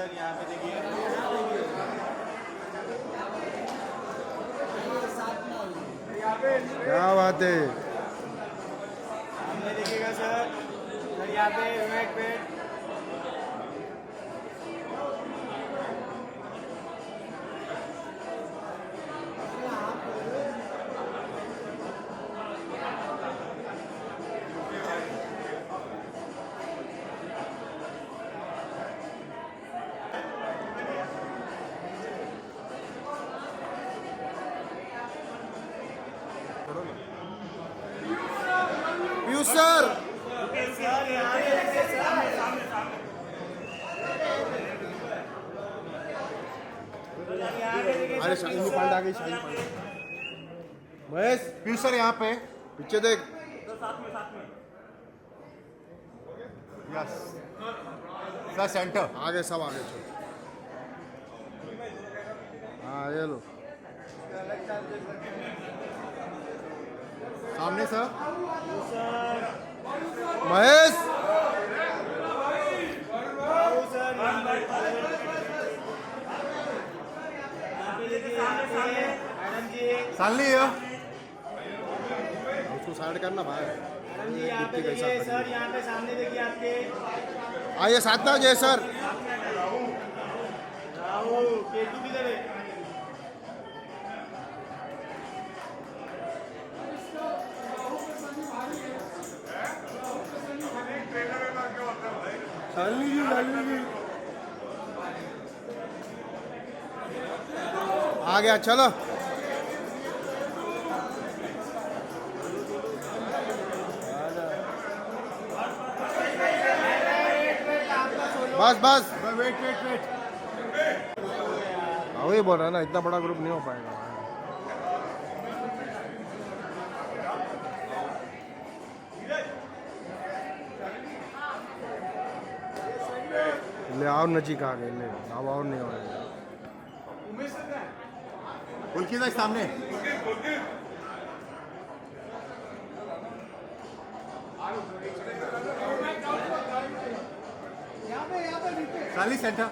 Sir यहाँ पे देखिए। क्या बात है। सामने देखिएगा सर यहाँ पे विवेक पे। पीयूष सर अरे शालिनी पांडे आ गई। शालिनी पांडे महेश पीयूष सर यहाँ पे पीछे देख। यस सर सेंटर आगे सब आगे चलो। हाँ ये लो सामने सर महेश। शालिनी है उसको साइड करना भाई। मैडम जी यहाँ पे देखिए सर, यहाँ पे सामने देखिए आपके। आइए साथ में जय सर। राहुल केतु किधर है? शालिनी जी शालिनी जी आ गया चलो। बस बस वेट वेट वेट वही बोल रहा है ना, इतना बड़ा ग्रुप नहीं हो पाएगा। ले आओ नजीक आ गए। ले अब और नहीं हो रहा। पुलकी भाई सामने Shalini centre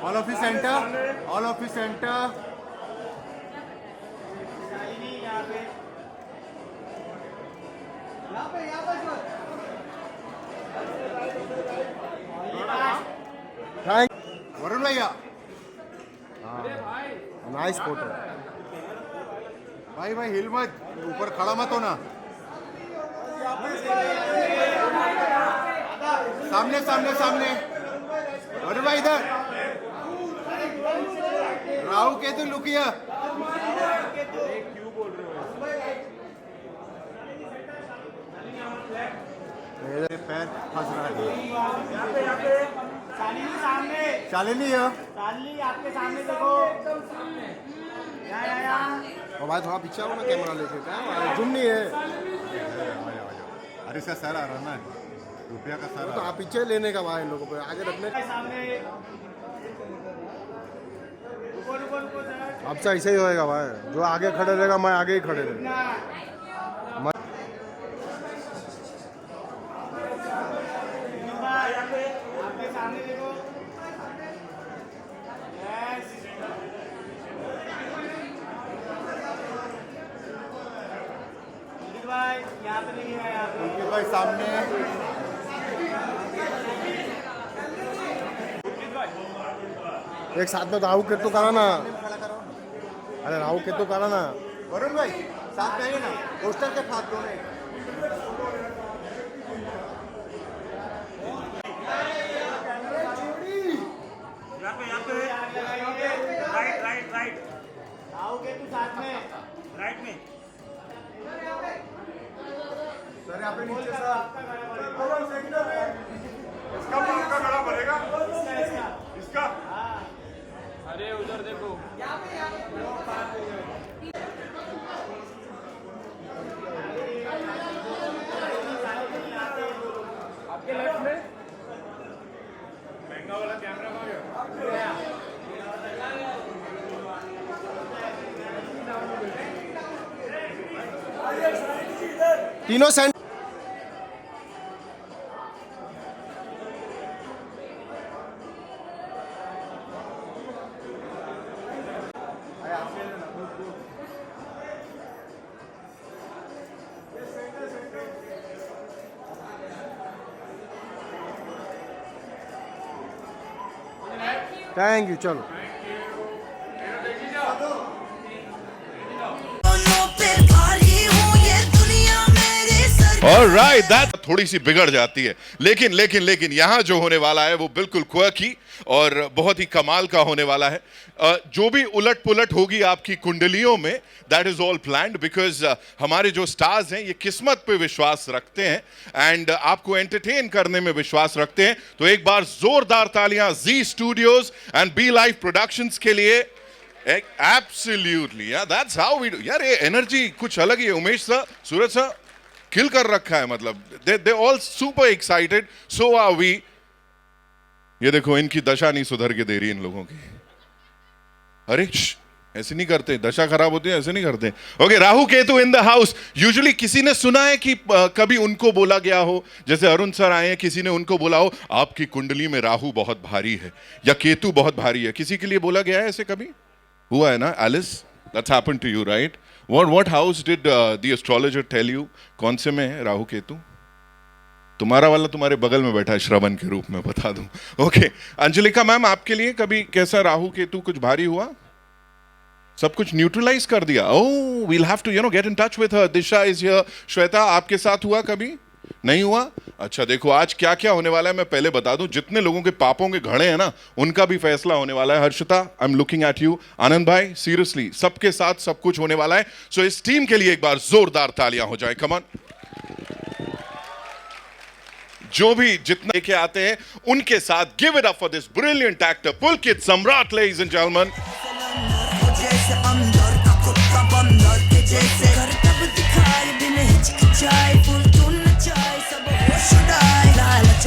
all of centre all of centre thank Varun भैया नाइस फोटो। भाई भाई हिल मत, ऊपर खड़ा मत होना। सामने सामने सामने वरुण भाई इधर। राहु केतु लुकिया मेरे पैर फंस रहा है। शालिनी सामने, शालिनी है शालिनी आपके सामने देखो। यहाँ और भाई थोड़ा पीछे आओ ना कैमरा लेके। क्या जुम नहीं है अरे इसका सर आ रहा ना, रुपया का सर तो आप पीछे लेने का भाई इन लोगों को आगे रखने का। सामने रुको रुको रुको सर। अब से ऐसे ही होएगा भाई, जो आगे खड़े रहेगा मैं आगे ही खड़े रहेगा। आपके सामने देखो। यस भाई यहाँ पे नहीं है। यहाँ पे पुलकित भाई सामने एक साथ में राहु केतु करा ना। अरे राहु केतु करा ना। वरुण भाई साथ में आइए ना, पोस्टर के साथ दोनों। यहाँ पे राइट राइट राइट। आओगे तू साथ में राइट में। सर यहाँ पे नीचे सर इसका आपका गला भरेगा इसका इसका अरे उधर देखो। तीनों सेंट थैंक यू चलो Alright, that थोड़ी सी बिगड़ जाती है, लेकिन लेकिन लेकिन यहाँ जो होने वाला है वो बिल्कुल क्वर्की और बहुत ही कमाल का होने वाला है। जो भी उलट पुलट होगी आपकी कुंडलियों में, that is all planned, because हमारे जो स्टार्स हैं ये किस्मत पे विश्वास रखते हैं एंड आपको एंटरटेन करने में विश्वास रखते हैं। तो एक बार जोरदार तालियां Zee studios and B live productions के लिए। Absolutely, that's how we do. यार ये एनर्जी कुछ अलग ही है। Umesh sir, Suraj sir kill कर रखा है, मतलब they all super excited, so are we. ये देखो इनकी दशा नहीं सुधर के दे रही इन लोगों की। अरे ऐसे नहीं करते, दशा खराब होती है, ऐसे नहीं करते। Okay, Rahu Ketu in the house. Usually किसी ने सुना है कि कभी उनको बोला गया हो, जैसे अरुण सर आए हैं, किसी ने उनको बोला हो आपकी कुंडली में राहु बहुत भारी है या केतु बहुत भारी है, किसी के लिए बोला गया है ऐसे? कभी हुआ है ना Alice? That's happened to you, right? What house did the astrologer tell you? कौन से में है राहु केतु? तुम्हारा वाला तुम्हारे बगल में बैठा है श्रवण के रूप में, बता दूं। ओके, अंजलिका मैम आपके लिए कभी कैसा राहु केतु कुछ भारी हुआ? सब कुछ न्यूट्रलाइज कर दिया? ओह, we'll have to get in touch with her. Disha is here. Shweta आपके साथ हुआ कभी? नहीं हुआ? अच्छा देखो आज क्या क्या होने वाला है मैं पहले बता दूं। जितने लोगों के पापों के घड़े हैं ना, उनका भी फैसला होने वाला है। Harshita, I am looking at you. Anand भाई, सीरियसली सबके साथ सब कुछ होने वाला है। सो इस टीम के लिए एक बार जोरदार तालियां हो जाए। Come on. जो भी जितने लेके आते हैं उनके साथ give it up for this brilliant actor Pulkit Samrat, ladies and gentleman.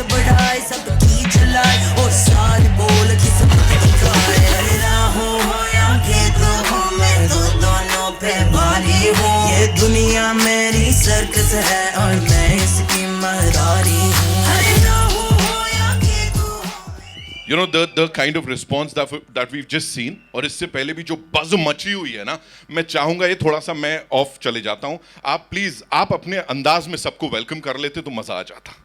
बढ़ाए सबकी चलाए और सारे बोल की सब दिखाए। राहु हो या केतु हो, मैं तो दोनों पे भारी हूँ। ये दुनिया मेरी सर्कस है और मैं इसकी महरारी हूँ। राहु हो या केतु हो। You know the kind of response that we've just seen, और इससे पहले भी जो बज़ मची हुई है ना, मैं चाहूंगा ये थोड़ा सा मैं ऑफ चले जाता हूं। आप प्लीज आप अपने अंदाज में सबको वेलकम कर लेते तो मजा आ जाता।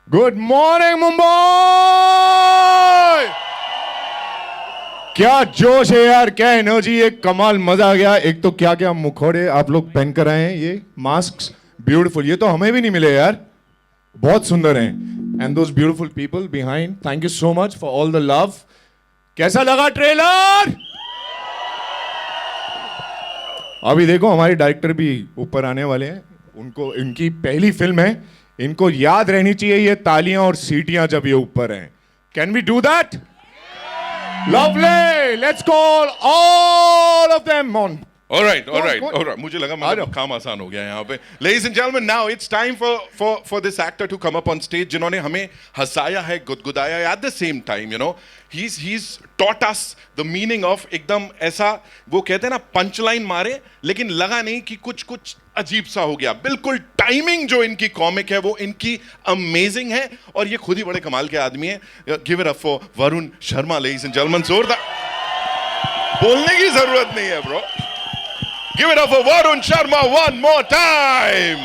Good morning Mumbai. क्या जोश है यार, क्या एनर्जी, एक कमाल, मजा आ गया। एक तो क्या क्या मुखौड़े आप लोग पहन कर आए हैं, ये मास्क ब्यूटीफुल, ये तो हमें भी नहीं मिले यार, बहुत सुंदर हैं। And those beautiful people behind, thank you so much for all the love. कैसा लगा ट्रेलर? अभी देखो हमारे डायरेक्टर भी ऊपर आने वाले हैं, उनको इनकी पहली फिल्म है, इनको याद रहनी चाहिए ये तालियां और सीटियां जब ये ऊपर हैं। Can we do that? Lovely, let's call all of them on. All right. मुझे लगा मतलब काम आसान हो गया यहाँ पे। Ladies and gentlemen, now it's time for this actor to come up on stage, जिन्होंने हमें हंसाया है, गुदगुदाया है, at the same time, he's taught us the meaning of एकदम ऐसा, वो कहते हैं ना पंचलाइन मारे लेकिन लगा नहीं कि कुछ अजीब सा हो गया। बिल्कुल टाइमिंग जो इनकी कॉमिक है वो इनकी अमेजिंग है और ये खुद ही बड़े कमाल के आदमी है। Give it up for Varun Sharma, ladies and gentlemen। जोरदार, बोलने की जरूरत नहीं है bro. Give it up for Varun Sharma one more time.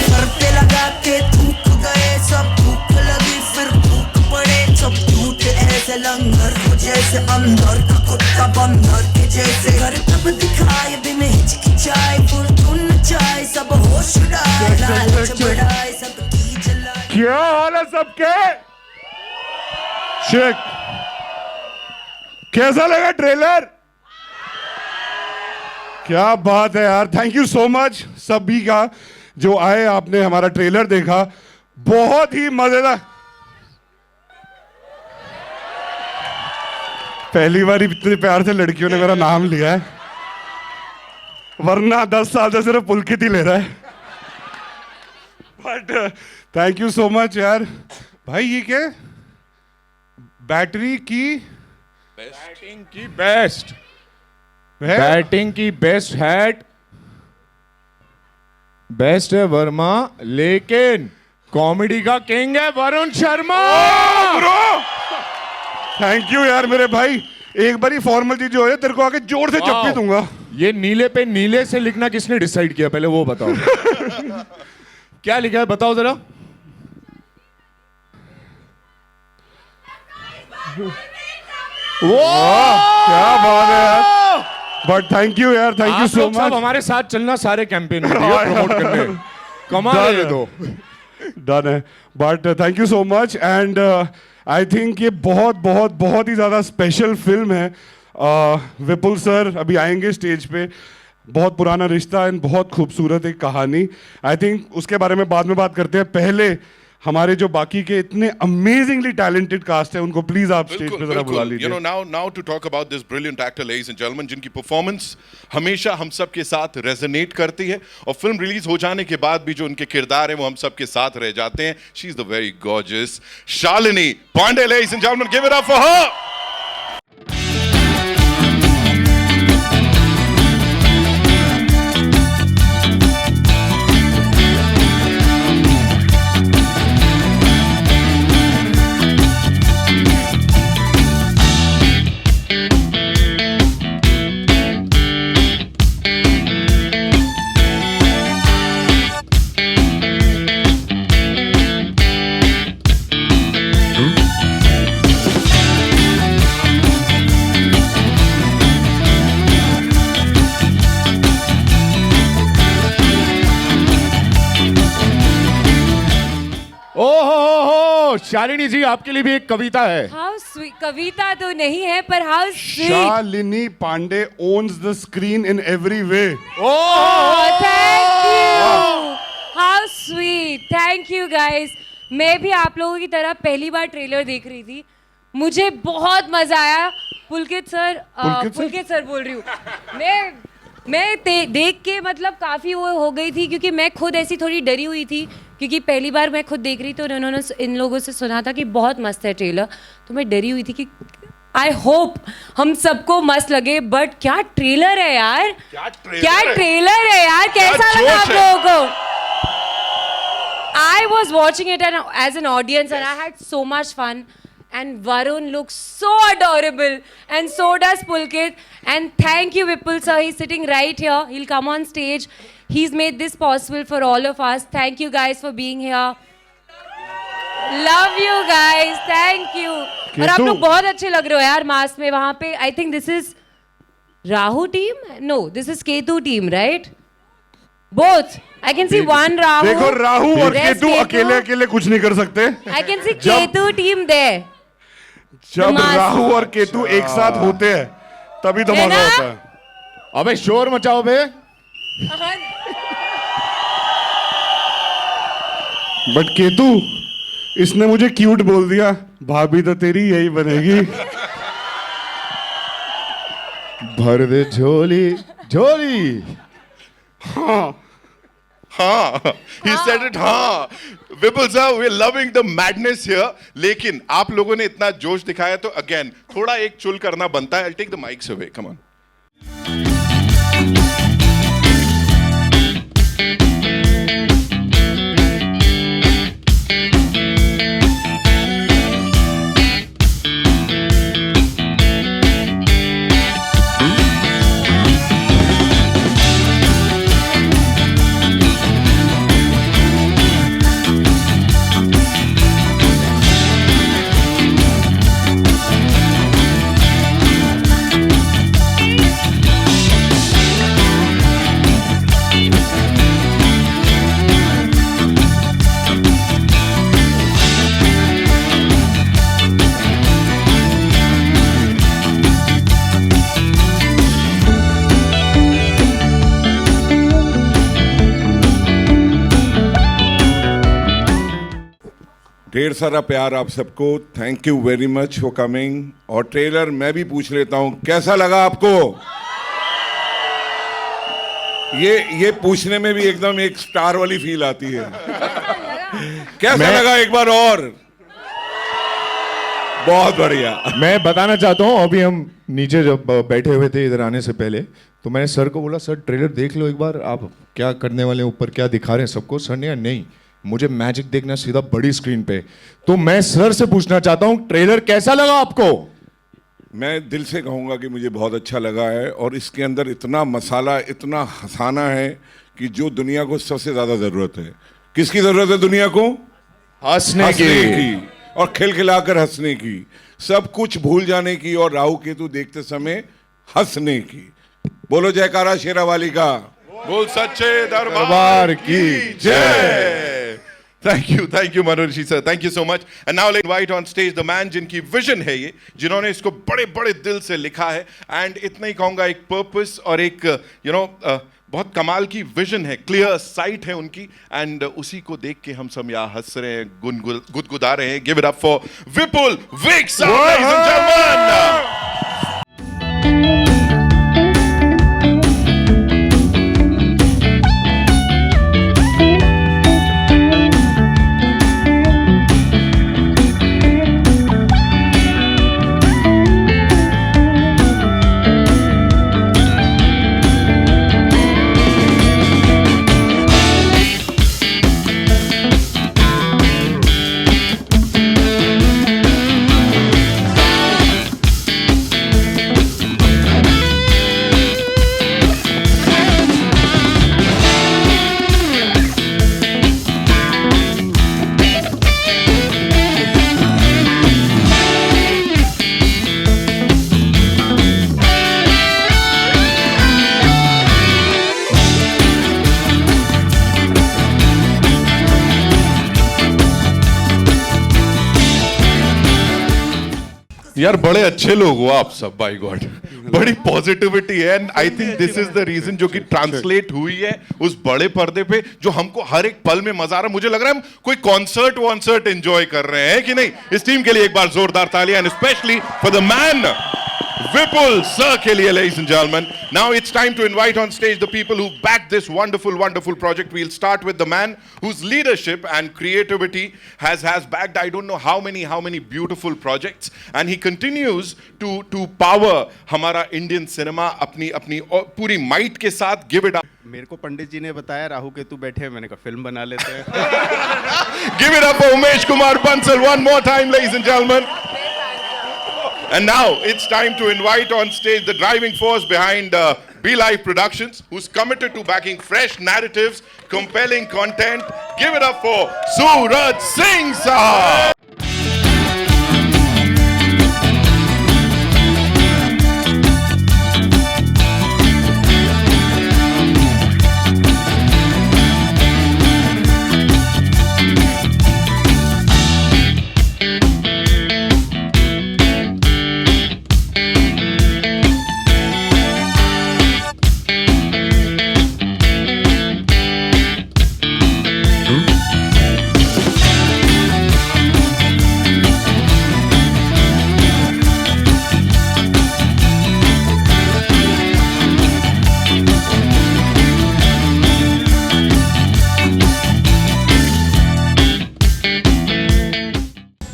Sir पे लगा के थूक गए सब, भूख लगी फिर भूख पड़े सब। झूठ ऐसे लंगर हो जैसे अंदर का कुत्ता बंदर के जैसे। घर तब दिखाए बिन हिचकिचाए, फुर्तून चाय सब होश उड़ाए। लालच बढ़ाए सबकी जलाए। क्या हाल है सबके? शेख, कैसा लगा ट्रेलर? क्या बात है यार, थैंक यू सो मच सभी का जो आए, आपने हमारा ट्रेलर देखा, बहुत ही मजेदार। पहली बार इतने प्यार से लड़कियों ने मेरा नाम लिया है, वरना 10 साल से सिर्फ पुलकित ही ले रहा है। But thank you so much यार। भाई ये क्या बैटरी की बैटिंग की बेस्ट, बैटिंग की बेस्ट हैट बेस्ट है वर्मा, लेकिन कॉमेडी का किंग है Varun Sharma. Bro thank you यार मेरे भाई, एक बारी फॉर्मल चीज जो है तेरे को आके जोर से चप्पी दूंगा। ये नीले पे नीले से लिखना किसने डिसाइड किया, पहले वो बताओ। क्या लिखा है बताओ जरा। वो क्या बात है यार, बट थैंक यू यार, थैंक यू आप सो लोग सब मच। हमारे साथ चलना सारे कैंपेन में प्रमोट करने, कमाल है ये तो। डन है, but thank you so much and I think ये बहुत बहुत बहुत ही ज़्यादा स्पेशल फिल्म है। विपुल सर अभी आएंगे स्टेज पे, बहुत पुराना रिश्ता एंड बहुत खूबसूरत एक कहानी। आई थिंक उसके बारे में बाद में बात करते हैं, पहले हमारे जो बाकी के इतने अमेजिंगली टैलेंटेड कास्ट है उनको प्लीज आप स्टेज पे जरा बुला लीजिए। You know, now to talk about this brilliant actor, ladies and gentlemen, जिनकी परफॉर्मेंस हमेशा हम सब के साथ रेजोनेट करती है और फिल्म रिलीज हो जाने के बाद भी जो उनके किरदार हैं वो हम सब के साथ रह जाते हैं। She is the very gorgeous Shalini Pandey, ladies and gentlemen, give it up for her. ओहो शालिनी जी, आपके लिए भी एक कविता है। हाउ स्वीट, कविता तो नहीं है पर how sweet. Shalini Pandey owns the screen in every way. Thank you, how sweet, thank you guys. मैं भी आप लोगों की तरह पहली बार ट्रेलर देख रही थी, मुझे बहुत मजा आया। पुलकित सर बोल रही हूँ मैं देख के मतलब काफ़ी वो हो गई थी, क्योंकि मैं खुद ऐसी थोड़ी डरी हुई थी, क्योंकि पहली बार मैं खुद देख रही थी और उन्होंने इन लोगों से सुना था कि बहुत मस्त है ट्रेलर, तो मैं डरी हुई थी कि आई होप हम सबको मस्त लगे। बट क्या ट्रेलर है यार, क्या ट्रेलर है यार, कैसा लगा आप लोगों को? I was watching it as an audience and I had so much fun. And Varun looks so adorable, and so does Pulkit. And thank you, Vipul sir. He's sitting right here. He'll come on stage. He's made this possible for all of us. Thank you guys for being here. Love you guys. Thank you. और आप लोग बहुत अच्छे लग रहे हो यार mask में वहाँ पे. I think this is Rahu team. No, this is Ketu team, right? Both. I can see one Rahu. देखो राहु और Rest केतु अकेले अकेले कुछ नहीं कर सकते। I can see Ketu team there. जब मास्क। राहु और केतु एक साथ होते हैं तभी तो है मजा ना? होता है। अबे शोर मचाओ बे। बट केतु, इसने मुझे क्यूट बोल दिया, भाभी तो तेरी यही बनेगी। भर दे झोली झोली। हाँ, he said it, हाँ। विपुल sir, we're loving the madness here, लेकिन आप लोगों ने इतना जोश दिखाया तो अगेन थोड़ा एक चुल करना बनता है। I'll take the mics away, come on. ढेर सारा प्यार आप सबको, thank you very much for coming. और ट्रेलर मैं भी पूछ लेता हूं, कैसा लगा आपको? ये पूछने में भी एकदम एक स्टार वाली फील आती है। कैसा लगा एक बार और? बहुत बढ़िया। मैं बताना चाहता हूँ, अभी हम नीचे जब बैठे हुए थे इधर आने से पहले, तो मैंने सर को बोला सर ट्रेलर देख लो एक बार, आप क्या करने वाले हैं, ऊपर क्या दिखा रहे हैं सबको। सर ने कहा नहीं, मुझे मैजिक देखना सीधा बड़ी स्क्रीन पे। तो मैं सर से पूछना चाहता हूँ ट्रेलर कैसा लगा आपको? मैं दिल से कहूँगा कि मुझे बहुत अच्छा लगा है, और इसके अंदर इतना मसाला, इतना हंसाना है कि जो दुनिया को सबसे ज़्यादा ज़रूरत है। किसकी ज़रूरत है दुनिया को? हंसने की, और खिलखिलाकर हंसने की, सब कुछ भूल जाने की, और राहु केतु देखते समय हंसने की। बोलो जयकारा शेरावाली का। बोल सच्चे दरबार दरबार की की जय। Thank you, Manoj ji sir. Thank you so much. And now let's invite on stage the man जिनकी विजन है ये, जिन्होंने इसको बड़े बड़े दिल से लिखा है, एंड इतना ही कहूँगा एक पर्पस और एक बहुत कमाल की विजन है, क्लियर साइट है उनकी, एंड उसी को देख के हम सब यहाँ हंस रहे हैं, गुदगुदा रहे हैं। Give it up for Vipul Vig sahab, ladies and gentlemen. यार बड़े अच्छे लोग हो आप सब, बाय गॉड, बड़ी पॉजिटिविटी है, and I think this is the reason जो कि ट्रांसलेट हुई है उस बड़े पर्दे पे, जो हमको हर एक पल में मजा आ रहा है। मुझे लग रहा है हम कोई कॉन्सर्ट एंजॉय कर रहे हैं कि नहीं। इस टीम के लिए एक बार जोरदार तालियां, and specially for the man Vipul sir के लिए, ladies and gentlemen. Now it's time to invite on stage the people who backed this wonderful project. We'll start with the man whose leadership and creativity has backed I don't know how many beautiful projects, and he continues to power हमारा Indian cinema अपनी पूरी might के साथ. Give it up. मेरे को पंडित जी ने बताया राहु केतु बैठे हैं, मैंने कहा फिल्म बना लेते हैं. Give it up for Umesh Kumar Bansal one more time, ladies and gentlemen. And now it's time to invite on stage the driving force behind Be Live Productions, who's committed to backing fresh narratives, compelling content. Give it up for Suraj Singh Sahab.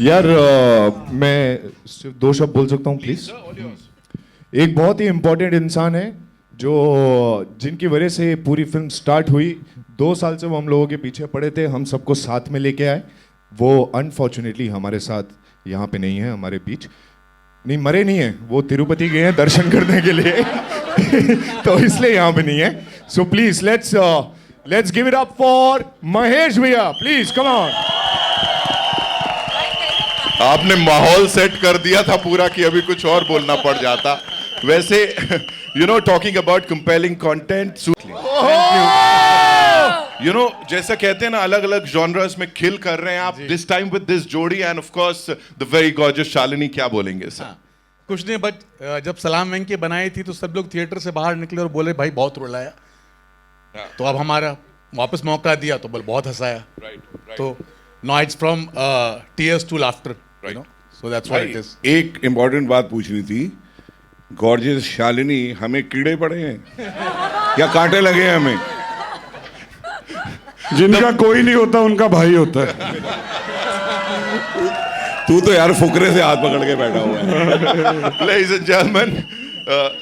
यार मैं सिर्फ 2 शब्द बोल सकता हूँ please. एक बहुत ही important इंसान है जो जिनकी वजह से पूरी फिल्म स्टार्ट हुई. 2 साल से वो हम लोगों के पीछे पड़े थे, हम सबको साथ में लेके आए. वो अनफॉर्चुनेटली हमारे साथ यहाँ पे नहीं है, हमारे बीच नहीं, मरे नहीं है, वो तिरुपति गए हैं दर्शन करने के लिए तो इसलिए यहाँ पे नहीं है. So please let's give it up for Mahesh भैया, प्लीज कम ऑन. आपने माहौल सेट कर दिया था पूरा कि अभी कुछ और बोलना पड़ जाता. वैसे टॉकिंग अबाउट कंपेलिंग कंटेंट, जैसा कहते हैं ना, अलग अलग जॉनर्स में खिल कर रहे हैं आप दिस टाइम विद दिस जोड़ी, end of course the very gorgeous Shalini. क्या बोलेंगे सर? कुछ नहीं, बट जब सलाम वेंकी बनाई थी तो सब लोग थिएटर से बाहर निकले और बोले भाई बहुत रुलाया. तो अब हमारा वापस मौका दिया तो बोले बहुत हंसाया. तो now it's from tears to laughter, right? So that's what it is. एक इम्पोर्टेंट बात पूछनी थी. गॉर्जियस शालिनी, हमें कीड़े पड़े हैं या कांटे लगे हैं हमें? जिनका कोई नहीं होता उनका भाई होता है. तू तो यार फुकरे से हाथ पकड़ के बैठा हुआ है। Ladies and gentlemen,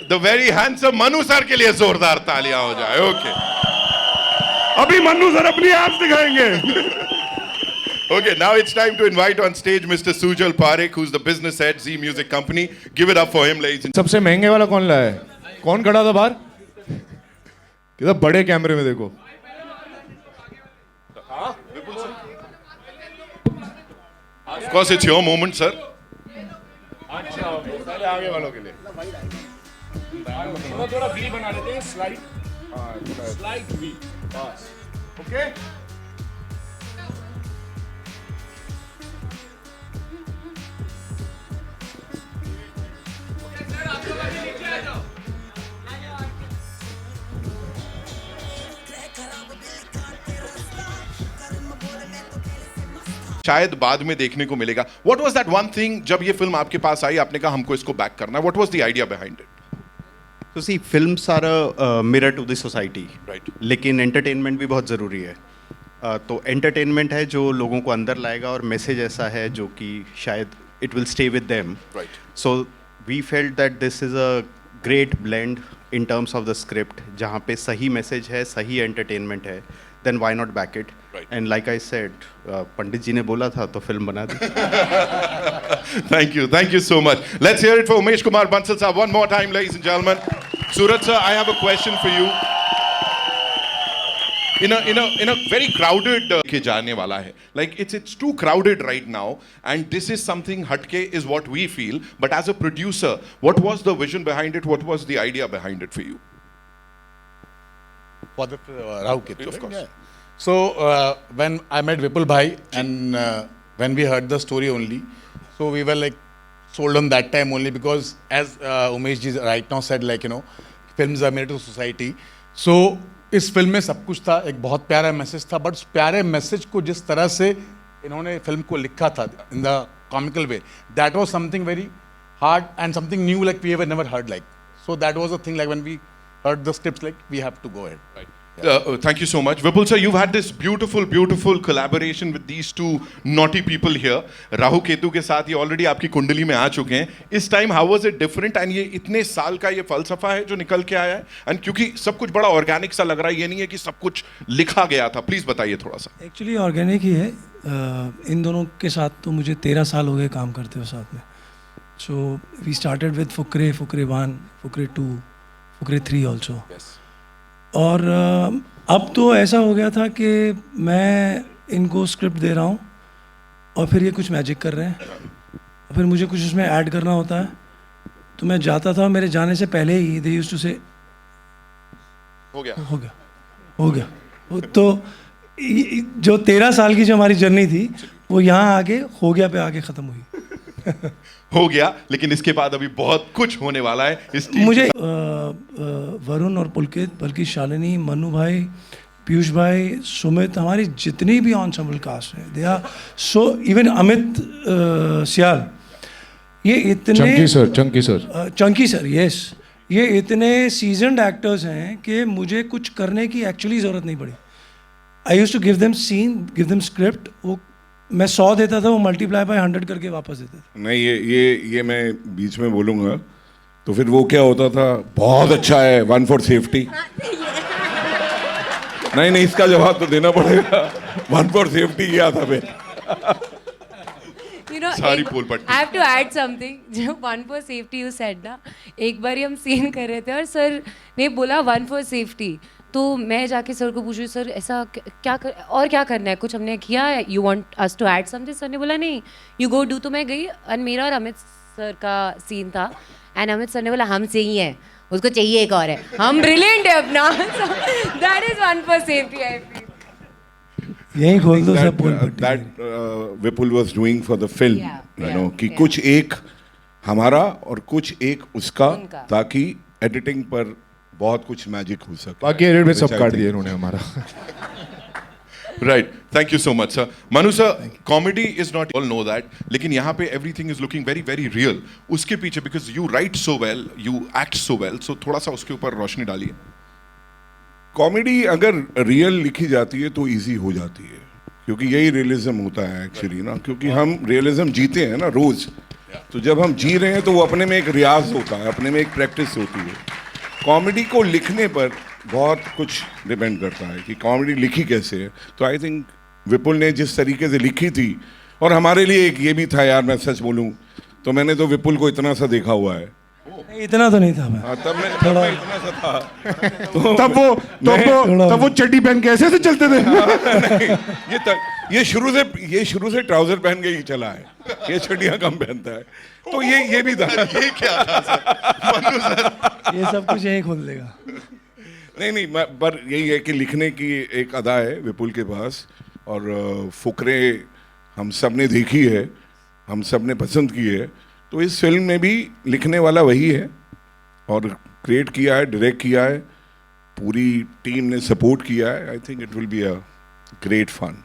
the very handsome Manu sir के लिए जोरदार तालियां हो जाए। ओके अभी मन्नू सर अपनी एप्स दिखाएंगे। Okay, now it's time to invite on stage Mr. Sujal Parekh, who's the business head, Z Music Company. Give it up for him, ladies and सबसे महंगे वाला कौन लाया है? कौन खड़ा था बाहर? किधर बड़े कैमरे में देखो। of course it's your moment, sir. अच्छा, पहले आगे वालों के लिए। थोड़ा वी बना लेते हैं, स्लाइड। स्लाइड वी, बस। ओके? शायद बाद में देखने को मिलेगा। What was that one thing जब ये फिल्म आपके पास आई आपने कहा हमको इसको बैक करना है? What was the idea behind it? तो see films are a mirror to the society, Right. लेकिन एंटरटेनमेंट भी बहुत ज़रूरी है। तो एंटरटेनमेंट है जो लोगों को अंदर लाएगा और मैसेज ऐसा है जो कि शायद it will stay with them. Right. So we felt that this is a great blend in terms of the script, जहाँ पे सही मैसेज है, सही एंटरटेनमेंट है, then why not back it. Right. And like I said, Pandit ji ने बोला था तो फिल्म बना दी। Thank you so much. Let's hear it for Umesh Kumar Bansal sir one more time, ladies and gentlemen. Suraj sir, I have a question for you. In a very crowded के जाने वाला है. Like it's too crowded right now, and this is something hatke is what we feel. But as a producer, what was the vision behind it? What was the idea behind it for you? For the Rahu Ketu, Of course. yeah. So when I met Vipul Bhai and when we heard the story only, so we were like sold on that time only, because as Umesh ji right now said, like, you know, films are made to society. So इस film में सब कुछ था, एक बहुत प्यारा message था, but उस प्यारे मैसेज को जिस तरह से इन्होंने फिल्म को लिखा था in the comical way, that was something very hard and something new, like we have never heard, like, so that was a thing, like when we heard the scripts, like we have to go ahead. Right. Thank you so much. Vipul sir, you've had this beautiful collaboration with these two naughty people here. Rahu Ketu के साथ ये already आपकी कुंडली में आ चुके हैं. इस time how was it different? And ये इतने साल का ये फलसफा है जो निकल के आया है. And क्योंकि सब कुछ बड़ा organic सा लग रहा है, ये नहीं है कि सब कुछ लिखा गया था. Please बताइए थोड़ा सा. एक्चुअली ऑर्गेनिक ही है. इन दोनों के साथ तो मुझे 13 साल हो गए काम करते हुए साथ में. So we started with Fukrey 1, Fukrey 2, Fukrey 3 also. और अब तो ऐसा हो गया था कि मैं इनको स्क्रिप्ट दे रहा हूँ और फिर ये कुछ मैजिक कर रहे हैं, और फिर मुझे कुछ उसमें ऐड करना होता है. तो मैं जाता था, मेरे जाने से पहले ही दे यूज्ड टू से हो गया. तो जो 13 साल की जो हमारी जर्नी थी वो यहाँ आके हो गया पे आके ख़त्म हुई. हो गया, लेकिन इसके बाद अभी बहुत कुछ होने वाला है इस टीम. मुझे वरुण और पुलकित, बल्कि शालिनी, मनु भाई, पीयूष भाई, सुमित, हमारी जितनी भी ऑनसेंबल कास्ट है, they are so, even Amit Sial, ये इतने चंकी सर यस, ये इतने सीजन्ड एक्टर्स हैं कि मुझे कुछ करने की एक्चुअली ज़रूरत नहीं पड़ी. I used to give them scene, give them script, वो मैं 100 देता था, वो मल्टीप्लाई बाय 100 करके वापस देते थे. नहीं, ये मैं बीच में बोलूँगा तो फिर वो क्या होता था, बहुत अच्छा है 1 for safety. नहीं, इसका जवाब तो देना पड़ेगा. 1 for safety क्या था फिर? You know, सारी पोल पट्टी. I have to add something. जो 1 for safety you said ना, एक बार हम सीन कर रहे थे और सर ने बोला 1 for safety, तो मैं जाके सर को पूछूँ, सर ऐसा क्या करना है, कुछ हमने किया है, you want us to add something. Sir ने बोला नहीं, यू गो डू. तो मैं गई और मेरा और अमित सर का सीन था, एंड अमित सर ने बोला हम सही हैं, उसको चाहिए एक और है, हम ब्रिलियंट है अपना. That is 1 for safety, I feel. यही खोल दो सब पोल पट्टी. That Vipul was doing for the film, you know, कि कुछ एक हमारा और कुछ एक उसका, ताकि एडिटिंग पर बहुत कुछ मैजिक हो सके. बाकी एडिट में सब काट दिया इन्होंने हमारा. Right. Thank you so much, sir. Manu sir, comedy is not, all know that, लेकिन यहाँ पे everything is looking very very real. उसके पीछे, because you write so well, you act so well, so थोड़ा सा उसके ऊपर रोशनी डालिए. कॉमेडी अगर रियल लिखी जाती है तो इजी हो जाती है. क्योंकि यही रियलिज्म होता है एक्चुअली ना, क्योंकि हम रियलिज्म जीते हैं ना रोज। तो जब हम जी रहे हैं तो वो अपने में एक रियाज होता है, अपने में एक प्रैक्टिस होती है। कॉमेडी को लिखने पर बहुत कुछ डिपेंड करता है कि कॉमेडी लिखी कैसे है। तो आई थिंक विपुल ने जिस तरीके से लिखी थी, और हमारे लिए एक ये भी था यार, मैं सच बोलूं तो मैंने तो विपुल को इतना सा देखा हुआ है। इतना तो नहीं था मैं। हाँ, तब मैं इतना सा था तो तब वो चड्डी पहन के ऐसे चलते थे। नहीं, ये शुरू से ट्राउजर पहन के ही चला है, ये चड्डियां कम पहनता है। तो ये भी था। ये क्या था सर? मनु सर ये सब कुछ यही खोल देगा। नहीं, पर यही है कि लिखने की एक अदा है विपुल के पास, और फुकरे हम सब ने देखी है, हम सब ने पसंद की है। तो इस फिल्म में भी लिखने वाला वही है, और क्रिएट किया है, डायरेक्ट किया है, पूरी टीम ने सपोर्ट किया है। I think it will be a great fun.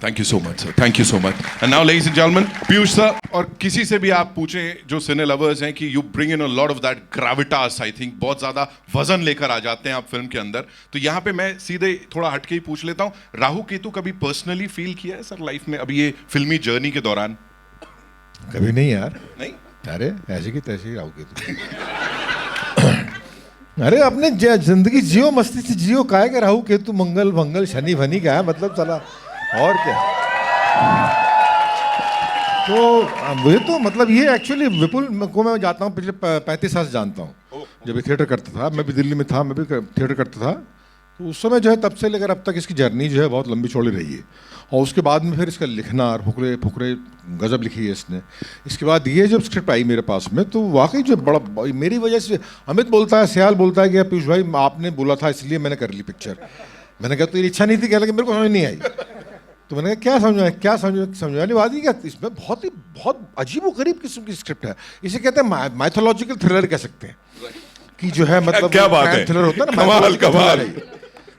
Thank you so much sir, thank you so much. And now ladies and gentleman, Piyush sir, और किसी से भी आप पूछें जो सिने लवर्स हैं कि you bring in a lot of that Gravitas, I think बहुत ज्यादा वजन लेकर आ जाते हैं आप फिल्म के अंदर। तो यहाँ पे मैं सीधे थोड़ा हटके ही पूछ लेता हूँ, राहु केतु कभी पर्सनली फील किया है सर लाइफ में अभी ये फिल्मी जर्नी के दौरान? कभी नहीं यार, नहीं? अरे ऐसे की तैसे राहु केतु। अरे अपने जिंदगी जियो, मस्ती से जियो, काहे के राहु केतु मंगल भंगल शनि भनी क्या है मतलब, चला और क्या। तो मुझे तो मतलब ये एक्चुअली विपुल को मैं जाता हूँ पिछले 35 साल से जानता हूँ। जब ये थिएटर करता था, मैं भी दिल्ली में था, मैं भी थिएटर करता था, तो उस समय जो है तब से लेकर अब तक इसकी जर्नी जो है बहुत लंबी चौड़ी रही है। और उसके बाद में फिर इसका लिखना, और फुकरे फुकरे गजब लिखी है इसने। इसके बाद ये जब स्क्रिप्ट आई मेरे पास में, तो वाकई जो बड़ा मेरी वजह से अमित बोलता है, सियाल बोलता है कि पीयूष भाई आपने बोला था इसलिए मैंने कर ली पिक्चर। मैंने कहा तो ये इच्छा नहीं थी, कह लगे मेरे को समझ नहीं आई। तो मैंने कहा क्या समझाने वाली क्या, इसमें बहुत अजीब व गरीब किस्म की स्क्रिप्ट है। इसे कहते हैं माइथोलॉजिकल थ्रिलर कह सकते हैं, कि जो है मतलब क्या बात है, थ्रिलर होता है ना, कमाल।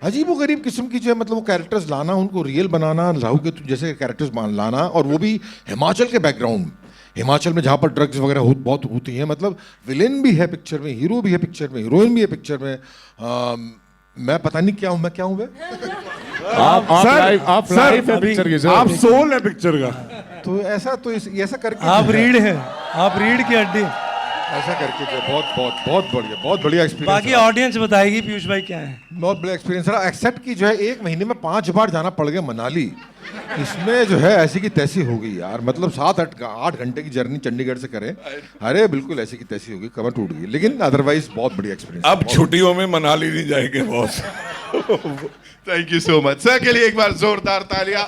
अजीब व गरीब किस्म की जो है मतलब वो कैरेक्टर्स लाना, उनको रियल बनाना, राहु केतु जैसे कैरेक्टर्स लाना, और वो भी हिमाचल के बैकग्राउंड, हिमाचल में जहाँ पर ड्रग्स वगैरह बहुत होती हैं। मतलब विलेन भी है पिक्चर में, हीरो भी है पिक्चर में, हीरोइन भी है पिक्चर में। मैं पता नहीं क्या हूँ मैं आप सोल है पिक्चर का। तो ऐसा करके आप रीढ़ है, आप रीढ़ की हड्डी। ऐसा करके जो बहुत बढ़िया एक्सपीरियंस। बाकी ऑडियंस बताएगी पीयूष भाई क्या है। बहुत बड़ा एक्सपीरियंस रहा। एक्सेप्ट की जो है 1 महीने में 5 बार जाना पड़ गया मनाली। इसमें जो है ऐसी की तैसी हो गई यार, मतलब 7-8 घंटे की जर्नी चंडीगढ़ से करें, अरे बिल्कुल ऐसी की तैसी हो गई, कमर टूट गई। लेकिन अदरवाइज बहुत बढ़िया एक्सपीरियंस। अब छुट्टियों में मनाली नहीं जाएंगे boss. Thank you so much sir, के लिए एक बार जोरदार तालियां।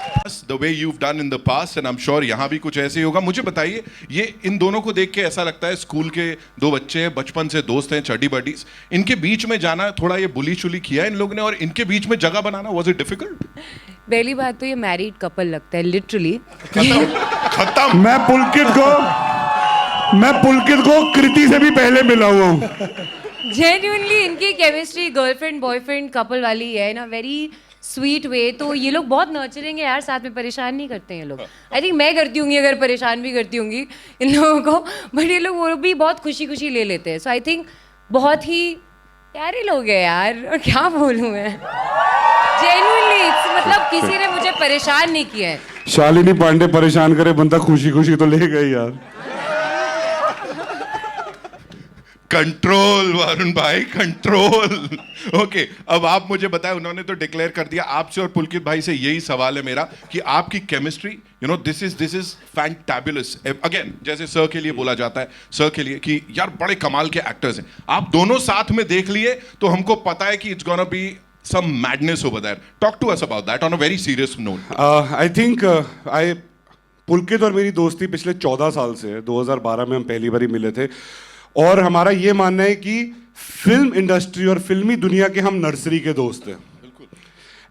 The way you done in the past, and I am sure यहाँ भी कुछ ऐसे ही होगा। मुझे बताइए, ये इन दोनों को देख के ऐसा लगता है स्कूल के 2 बच्चे हैं, बचपन से दोस्त हैं, चड्डी बडीज, इनके बीच में जाना थोड़ा ये बुली चुली किया इन लोगों ने, और इनके बीच में जगह बनाना वाज इट डिफिकल्ट? पहली बात तो ये मैरिड कपल लगता है लिटरली। खत्म। मैं पुलकित को कृति से भी पहले मिला हुआ हूँ। जेन्युइनली इनकी केमिस्ट्री गर्लफ्रेंड बॉयफ्रेंड कपल वाली है ना, वेरी स्वीट वे। तो ये लोग बहुत नर्चरिंग है यार, साथ में परेशान नहीं करते हैं ये लोग। आई थिंक मैं करती होंगी अगर परेशान भी करती होंगी इन लोगों को, बट ये लोग वो भी बहुत खुशी खुशी ले लेते हैं। सो आई थिंक बहुत ही प्यारे लोग हैं यार, और क्या बोलूँ मैं, जेन्युइनली मतलब किसी ने मुझे परेशान नहीं किया है। शालिनी पांडे परेशान करे बंदा खुशी खुशी तो ले गई यार। कंट्रोल वरुण भाई, कंट्रोल। ओके, अब आप मुझे बताएं, उन्होंने तो डिक्लेयर कर दिया। आपसे और पुलकित भाई से यही सवाल है मेरा कि आपकी chemistry, you know, this is fantabulous. Again, जैसे सर के लिए बोला जाता है, सर के लिए कि यार बड़े कमाल के एक्टर्स हैं, आप दोनों साथ में देख लिए तो हमको पता है कि it's gonna be some madness over there. Talk to us about that on a very serious note. I think पुलकित और मेरी दोस्ती पिछले 14 साल से है। 2012 में हम पहली बार मिले थे, और हमारा ये मानना है कि फिल्म इंडस्ट्री और फिल्मी दुनिया के हम नर्सरी के दोस्त हैं।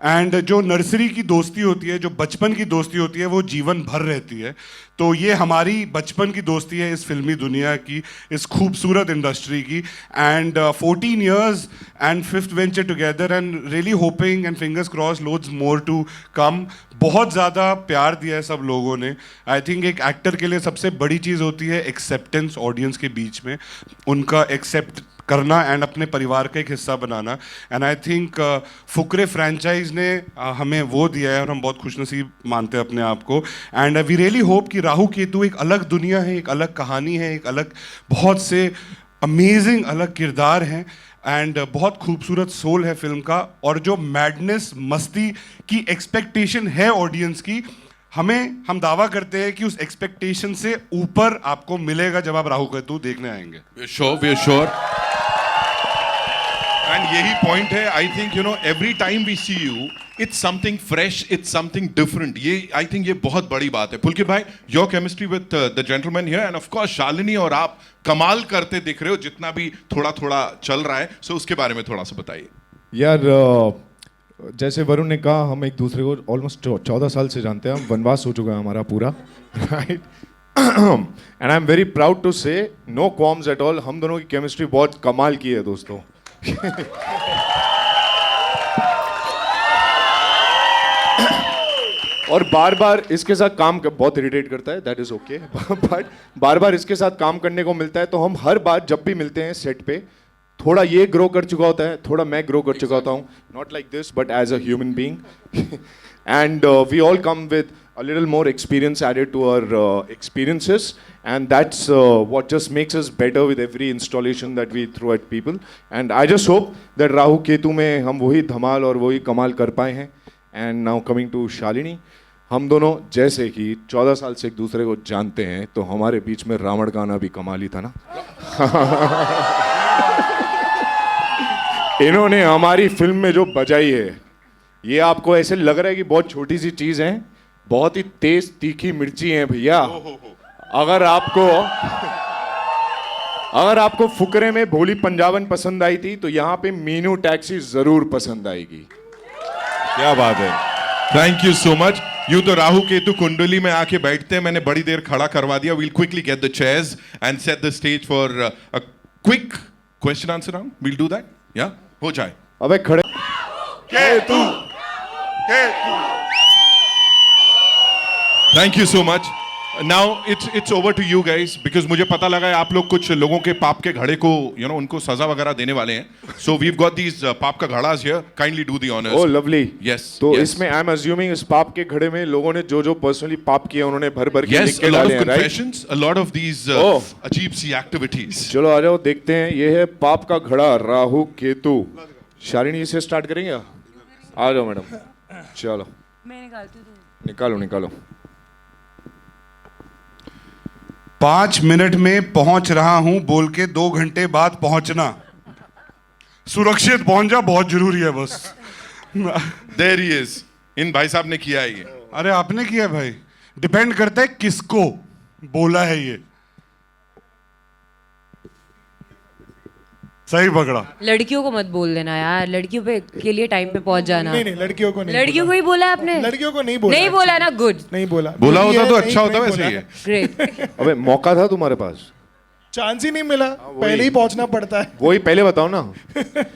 एंड जो नर्सरी की दोस्ती होती है, जो बचपन की दोस्ती होती है, वो जीवन भर रहती है। तो ये हमारी बचपन की दोस्ती है इस फिल्मी दुनिया की, इस खूबसूरत इंडस्ट्री की। And 14 years and 5th venture together, and really hoping and fingers cross loads more to come. बहुत ज़्यादा प्यार दिया है सब लोगों ने। आई थिंक एक एक्टर के लिए सबसे बड़ी चीज़ होती है एक्सेप्टेंस ऑडियंस के बीच में, उनका एक्सेप्ट करना एंड अपने परिवार का एक हिस्सा बनाना। And I think Fukrey franchise ने हमें वो दिया है और हम बहुत खुशनसीब मानते हैं अपने आप को। एंड वी रियली होप कि राहु केतु एक अलग दुनिया है, एक अलग कहानी है, एक अलग बहुत से अमेजिंग अलग किरदार हैं एंड बहुत खूबसूरत सोल है फिल्म का। और जो मैडनेस मस्ती की एक्सपेक्टेशन है ऑडियंस की, हम दावा करते हैं कि उस एक्सपेक्टेशन से ऊपर आपको मिलेगा जब आप राहु केतु देखने आएंगे। we are sure. And यही पॉइंट है, I think you know every time we see you it's something fresh, it's something different. ये आई थिंक ये बहुत बड़ी बात है। पुलकित भाई, your chemistry with the gentleman here end of course Shalini और आप कमाल करते दिख रहे हो जितना भी थोड़ा थोड़ा चल रहा है। सो उसके बारे में थोड़ा सा बताइए यार। जैसे वरुण ने कहा, हम एक दूसरे को ऑलमोस्ट 14 साल से जानते हैं, हम वनवास हो चुका है हमारा पूरा, right. And I am very proud to say, no qualms at all, हम दोनों की केमिस्ट्री बहुत कमाल की है दोस्तों। और बार बार इसके साथ काम बहुत इरिटेट करता है, दैट इज ओके, बट बार बार इसके साथ काम करने को मिलता है तो हम हर बार जब भी मिलते हैं सेट पे, थोड़ा ये ग्रो कर चुका होता है, थोड़ा मैं ग्रो कर चुका होता हूँ, not like this but as a human being. And we all come with a little more experience added to our experiences, and that's what just makes us better with every installation that we throw at people. And I just hope that Rahu Ketu में हम वही धमाल और वही कमाल कर पाए हैं। And now coming to Shalini, हम दोनों जैसे कि 14 साल से एक दूसरे को जानते हैं, तो हमारे बीच में रावण गाना भी कमाल ही था ना। इन्होंने हमारी फिल्म में जो बजाई है, ये आपको ऐसे लग रहा है कि बहुत छोटी सी चीज है, बहुत ही तेज तीखी मिर्ची है भैया। अगर आपको फुकरे में भोली पंजाबन पसंद आई थी, तो यहाँ पे मीनू टैक्सी जरूर पसंद आएगी। क्या बात है, थैंक यू सो मच। यूं तो राहु केतु कुंडली में आके बैठते हैं, मैंने बड़ी देर खड़ा करवा दिया। We'll quickly get the chairs and set the stage for a quick question answer round. We'll do that, या हो जाए। अबे खड़े Ketu, Ketu. Thank you so much. Now it's over to you guys, because मुझे पता लगा है आप लोग कुछ लोगों के पाप के घड़े को उनको सजा वगैरह देने वाले हैं। सो वीव गॉट दीज पाप का घड़ा here, kindly do the honours. Oh lovely. Yes. तो इसमें आई एम अज्यूमिंग इस पाप के घड़े में लोगों ने जो पर्सनली पाप किया उन्होंने भर के लिख के डाले हैं, right? Confessions, a lot of these अजीब सी एक्टिविटीज। चलो आ जाओ, देखते हैं। ये है पाप का घड़ा, राहु केतु। शालिनी से स्टार्ट करेंगे, आ जाओ मैडम। चलो मैं निकालती हूँ। निकालो निकालो। 5 मिनट में पहुंच रहा हूं बोल के 2 घंटे बाद पहुंचना। सुरक्षित पहुंच जा, बहुत जरूरी है बस। There he is. इन भाई साहब ने किया है ये। अरे आपने किया भाई, डिपेंड करता है किसको बोला है ये। सही पकड़ा। लड़कियों को मत बोल देना यार, लड़कियों पे के लिए टाइम पे पहुंच जाना। नहीं लड़कियों को नहीं, लड़कियों को ही बोला है आपने? लड़कियों को नहीं बोला। नहीं बोला ना, गुड। नहीं बोला। बोला होता तो अच्छा होता वैसे ये। ग्रेट। अबे मौका था तुम्हारे पास, चांस ही नहीं मिला, पहले ही पहुंचना पड़ता है। वही पहले बताओ ना।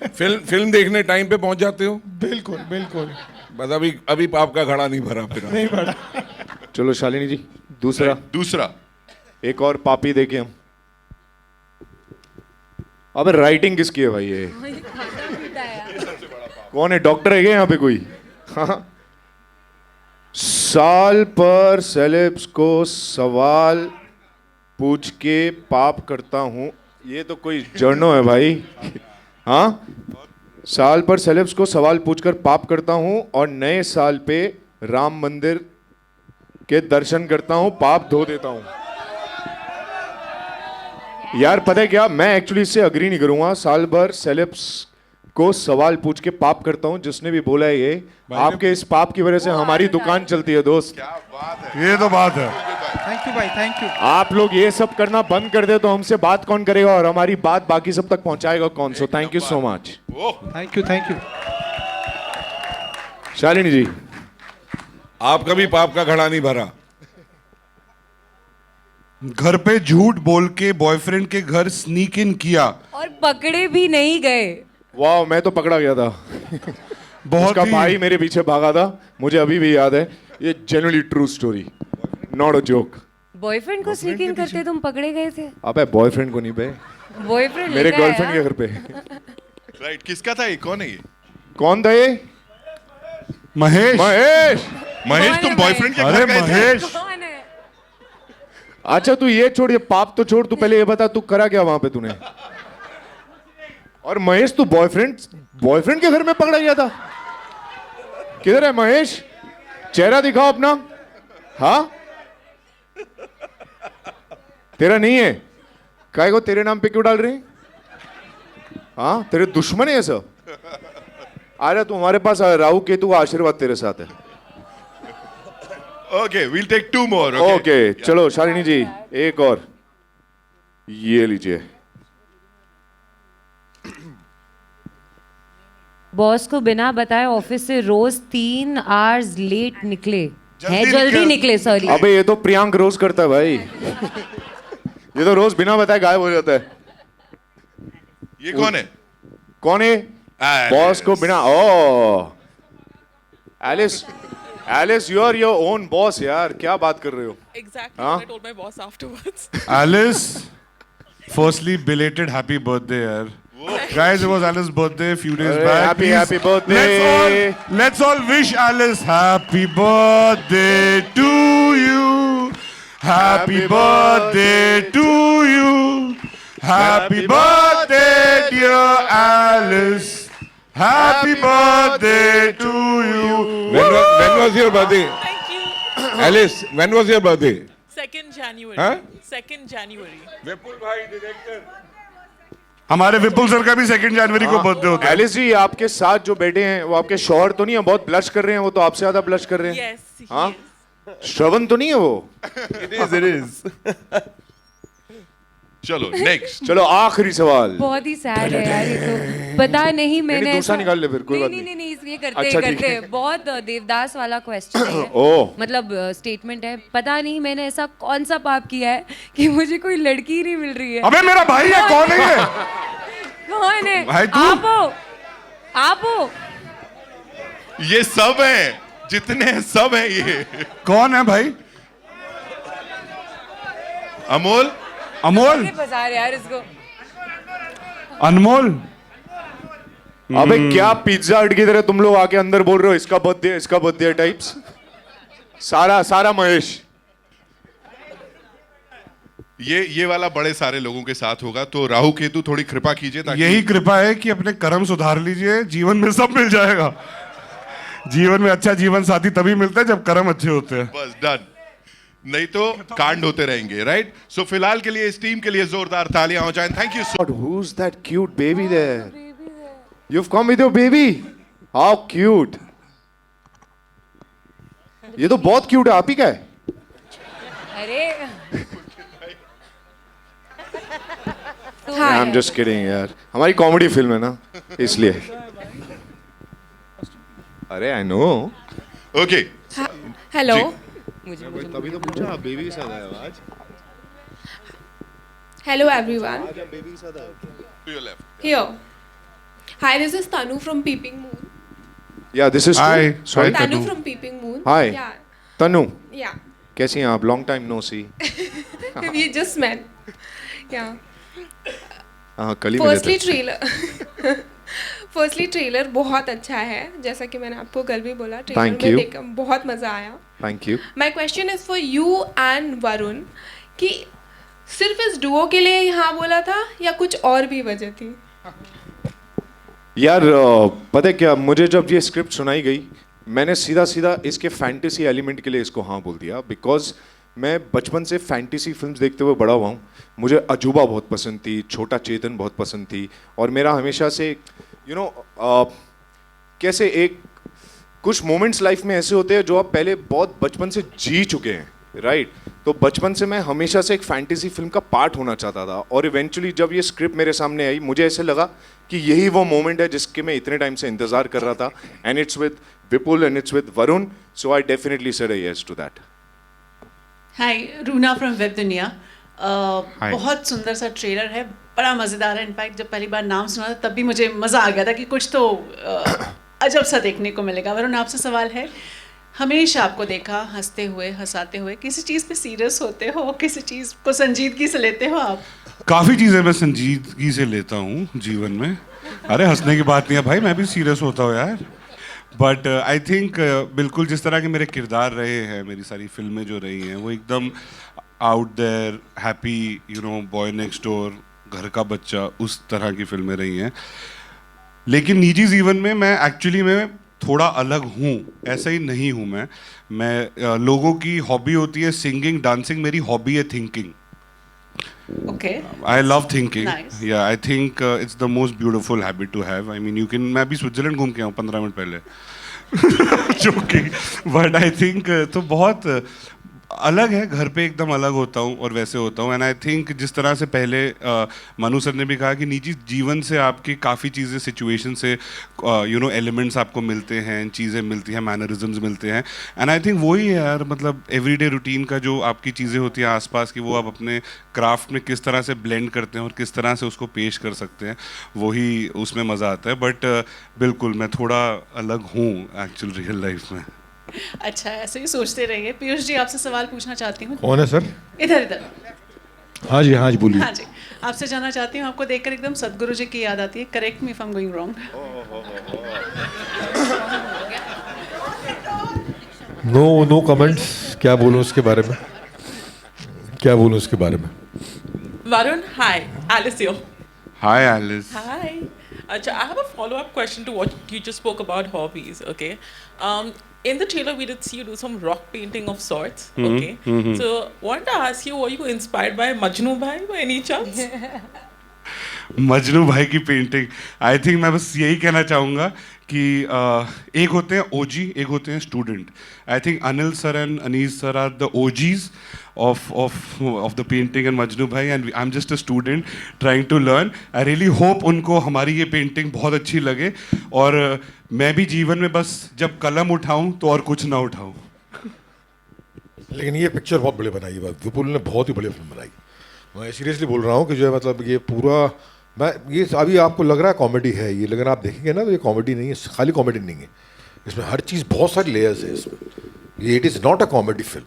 फिल्म देखने टाइम पे पहुंच जाते हो? बिल्कुल बिल्कुल। बस अभी पाप का घड़ा नहीं भरा फिर। नहीं भरा। चलो शालिनी जी, दूसरा एक और पापी देखे हम। अबे राइटिंग किसकी है भाई ये? कौन है, डॉक्टर है क्या यहाँ पे कोई? हाँ। साल पर सेलेब्स को सवाल पूछ के पाप करता हूँ, ये तो कोई जर्नो है भाई। हाँ, साल पर सेलेब्स को सवाल पूछकर पाप करता हूँ और नए साल पे राम मंदिर के दर्शन करता हूँ, पाप धो देता हूँ। यार पता है क्या, मैं एक्चुअली इससे अग्री नहीं करूंगा। साल भर सेलेब्स को सवाल पूछ के पाप करता हूं, जिसने भी बोला है ये, आपके इस पाप की वजह से हमारी दुकान चलती है दोस्त। क्या बात है, ये तो बात है। थैंक यू भाई, थैंक यू। आप लोग ये सब करना बंद कर दे तो हमसे बात कौन करेगा और हमारी बात बाकी सब तक पहुंचाएगा कौन? So thank you so much. Thank you. Shalini ji, आपका भी पाप का घड़ा नहीं भरा? घर पे झूठ बोल के बॉयफ्रेंड के घर स्नीक इन किया और पकड़े भी नहीं गए। वाह, मैं तो पकड़ा गया था। बहुत उसका भाई मेरे पीछे भागा था, मुझे अभी भी याद है। ये genuinely true story, not a joke. Boyfriend को स्नीक इन करते तुम पकड़े गए थे? अबे बॉयफ्रेंड को नहीं बे, बॉयफ्रेंड मेरे गर्लफ्रेंड के घर पे। राइट, किसका था ये? कौन है ये? कौन था ये? महेश। महेश। महेश, तुम बॉयफ्रेंड के अरे घर गए थे? महेश, कौन है? अच्छा तू ये छोड़, ये पाप तो छोड़, तू पहले ये बता तू करा क्या वहां पे तूने? और महेश तू बॉयफ्रेंड के घर में पकड़ा गया था? किधर है महेश? चेहरा दिखाओ अपना। हाँ, तेरा नहीं है? काय को तेरे नाम पे क्यों डाल रहे हैं? हाँ, तेरे दुश्मन है ये सब। आ जा तू हमारे पास, राहु केतु का आशीर्वाद तेरे साथ है। Okay, we'll take 2 more. Okay, चलो शालिनी जी एक और ये लीजिए। बॉस को बिना बताए ऑफिस से रोज 3 आवर्स लेट निकले हैं, जल्दी निकले, सॉरी। अबे ये तो प्रियांक रोज करता है भाई। ये तो रोज बिना बताए गायब हो जाता है। ये कौन है? कौन है? बॉस को बिना, oh Alice, Alice you are your own boss यार, क्या बात कर रहे हो? Exactly. Huh? I told my boss afterwards. Alice, firstly belated happy birthday यार। Guys, it was Alice's birthday a few days back. Happy Please, happy birthday. let's all wish Alice happy birthday to you. Happy birthday to you. Happy birthday dear Alice. Happy birthday to you. When was your birthday? Thank you. Alice, when was your birthday? 2nd January. Huh? 2nd January. विपुल भाई director. हमारे विपुल sir का भी 2 जनवरी को birthday होता है। Alice जी आपके साथ जो बैठे हैं वो आपके शौहर तो नहीं है? बहुत ब्लश कर रहे हैं वो तो, आपसे ज्यादा ब्लश कर रहे हैं। Yes. he हाँ, is. श्रवण तो नहीं है वो? It is. चलो नेक्स्ट। चलो आखिरी सवाल। बहुत ही सैड है यार ये तो। पता नहीं मैंने दूसरा ऐसा- निकाल ले फिर, कोई बात नहीं नहीं। नहीं इसलिए करते अच्छा, ठीक करते है। बहुत देवदास वाला क्वेश्चन है। ओह। मतलब स्टेटमेंट है, पता नहीं मैंने ऐसा कौन सा पाप किया है कि मुझे कोई लड़की ही नहीं मिल रही है। अबे मेरा भाई है, कौन है ये? कौन है? भाई तू? आप हो, आप हो। ये सब हैं, जितने हैं सब हैं ये। कौन है भाई? अमोल। अमोल? कैसे फंसा रहे यार इसको? अनमोल? अबे क्या पिज्जा हट की तरह तुम लोग आके अंदर बोल रहे हो इसका बर्थडे टाइप्स। सारा महेश। ये वाला बड़े सारे लोगों के साथ होगा, तो राहु केतु थोड़ी कृपा कीजिए ताकि यही कृपा है कि अपने कर्म सुधार लीजिए, जीवन में सब मिल जाएगा। जीवन में अच्छा जीवन साथी तभी मिलता है जब कर्म अच्छे होते हैं। बस डन, नहीं तो कांड होते रहेंगे। राइट, सो फिलहाल के लिए इस टीम के लिए जोरदार तालियां हो जाएं। Thank you so God, who's that cute baby there? You've come with your baby? How cute. ये तो बहुत क्यूट है, आप ही का है? अरे I'm just kidding यार, हमारी कॉमेडी फिल्म है ना इसलिए। अरे आई नो। Okay, Hello. तभी तो पूछा बेबी के साथ आया आज। Hello everyone. बेबी के साथ आया। to your left. Here. Hi, this is Tanu from Peeping Moon. Yeah, this is Hi. Sorry. Hi. Tanu Tanu. from Peeping Moon. Hi. Yeah. Tanu, Yeah. कैसी हैं आप? Long time no see. We just met. Yeah. हाँ, कल ही मिले Firstly थे। trailer. Firstly trailer बहुत अच्छा है, जैसा कि मैंने आपको कल भी बोला। ट्रेलर Thank में you. देखकर बहुत मजा आया। Thank you. My question is for you and Varun कि सिर्फ इस डुओ के लिए यहाँ बोला था या कुछ और भी वजह थी? यार पता है क्या, मुझे जब ये स्क्रिप्ट सुनाई गई मैंने सीधा इसके फैंटेसी एलिमेंट के लिए इसको हाँ बोल दिया, बिकॉज मैं बचपन से फैंटेसी फिल्म्स देखते हुए बड़ा हुआ हूँ। मुझे अजूबा बहुत पसंद थी, छोटा चेतन बहुत पसंद थी, और मेरा हमेशा से कैसे एक कुछ मोमेंट्स लाइफ में ऐसे होते हैं जो आप पहले बहुत बचपन से जी चुके हैं, राइट? तो बचपन से मैं हमेशा से एक फैंटेसी फिल्म का पार्ट होना चाहता था, और इवेंचुअली जब ये स्क्रिप्ट मेरे सामने आई मुझे ऐसे लगा कि यही वो मोमेंट है जिसके मैं इतने टाइम से इंतजार कर रहा था, and it's with Vipul and it's with Varun, so I definitely said a yes to that. Hi, Runa from Webdunia. बहुत सुंदर सा ट्रेलर है, बड़ा मज़ेदार है। इनफैक्ट जब पहली बार नाम सुना था तब भी मुझे मज़ा आ गया था कि कुछ तो अजब सा देखने को मिलेगा। वरुण, आपसे सवाल है, हमेशा आपको देखा हंसते हुए, हंसाते हुए, किसी चीज़ पे सीरियस होते हो, किसी चीज़ को संजीदगी से लेते हो आप? काफ़ी चीज़ें मैं संजीदगी से लेता हूँ जीवन में। अरे हंसने की बात नहीं है भाई, मैं भी सीरियस होता हूँ यार। बट आई थिंक बिल्कुल जिस तरह के मेरे किरदार रहे हैं, मेरी सारी फिल्में जो रही हैं वो एकदम out there, happy, you know, boy next door, घर का बच्चा, उस तरह की फिल्में रही हैं। लेकिन निजी जीवन में मैं एक्चुअली में थोड़ा अलग हूँ, ऐसा ही नहीं हूँ मैं लोगों की हॉबी होती है सिंगिंग, डांसिंग, मेरी हॉबी है thinking. Okay. I love thinking. Nice. Yeah, I think it's the most beautiful habit to have. I mean, you can. मैं अभी स्विट्जरलैंड घूम के आऊँ 15 मिनट पहले। जोकिंग, बट आई थिंक तो बहुत अलग है, घर पे एकदम अलग होता हूँ और वैसे होता हूँ। एंड आई थिंक जिस तरह से पहले मनु सर ने भी कहा कि निजी जीवन से आपकी काफ़ी चीज़ें, सिचुएशन से यू नो एलिमेंट्स आपको मिलते हैं, चीज़ें मिलती हैं, मैनरिज्म्स मिलते हैं। एंड आई थिंक वही है यार, मतलब एवरीडे रूटीन का जो आपकी चीज़ें होती हैं आसपास की, वो आप अपने क्राफ्ट में किस तरह से ब्लेंड करते हैं और किस तरह से उसको पेश कर सकते हैं, वही उसमें मज़ा आता है। बट बिल्कुल मैं थोड़ा अलग हूँ एक्चुअल रियल लाइफ में। अच्छा, ऐसे ही सोचते रहिए। पीयूष जी, आपसे सवाल पूछना चाहती हूँ। कौन है सर? इधर इधर। हाँ जी बोलिए। हाँ जी, आपसे जानना चाहती हूँ, आपको देखकर एकदम सदगुरु जी की याद आती है। Correct me if I am going wrong. No comments. क्या बोलूँ उसके बारे में, क्या बोलूँ उसके बारे में? Varun, hi, Alice here. Hi Alice. Hi. Acha, I have a follow-up question to what you just spoke about hobbies. Okay. In the trailer, we did see you do some rock painting of sorts. Okay. So, wanted to ask you, were you inspired by Majnu Bhai by any chance? Majnu भाई की painting, I think मैं बस यही कहना चाहूँगा कि एक होते हैं ओजी, एक होते हैं student. I think Anil sir and Anees sir are the OGs of the painting and Majnu bhai, and I'm just a student trying to learn. I really hope उनको हमारी ये पेंटिंग बहुत अच्छी लगे और मैं भी जीवन में बस जब कलम उठाऊं तो और कुछ ना उठाऊं। लेकिन ये पिक्चर बहुत बड़ी बनाई है, विपुल ने बहुत ही बड़ी फिल्म बनाई। मैं सीरियसली बोल रहा हूँ कि जो है मतलब ये पूरा, मैं ये अभी आपको लग रहा है कॉमेडी है ये, लेकिन आप देखेंगे ना तो ये कॉमेडी नहीं है, खाली कॉमेडी नहीं है, इसमें हर चीज़, बहुत सारी लेयर्स है इसमें। ये it is not a comedy film.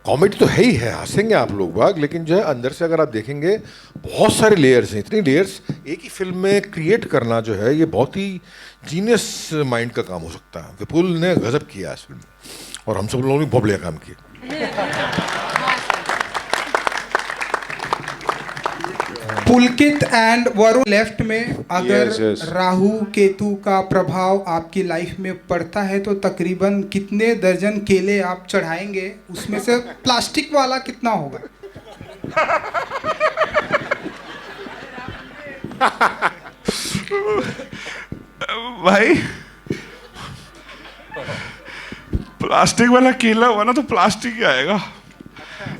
Comedy तो है ही है, हंसेंगे आप लोग बाग, लेकिन जो है अंदर से अगर आप देखेंगे बहुत सारे लेयर्स हैं। इतनी लेयर्स एक ही फिल्म में क्रिएट करना जो है ये बहुत ही जीनियस माइंड का काम हो सकता है। विपुल ने गजब किया इस फिल्म में और हम सब लोगों ने बहुत बढ़िया काम किया। पुलकित एंड वरुण लेफ्ट में अगर राहु केतु का प्रभाव आपकी लाइफ में पड़ता है तो तकरीबन कितने दर्जन केले आप चढ़ाएंगे? उसमें से प्लास्टिक वाला कितना होगा? भाई प्लास्टिक वाला केला हुआ ना तो प्लास्टिक ही आएगा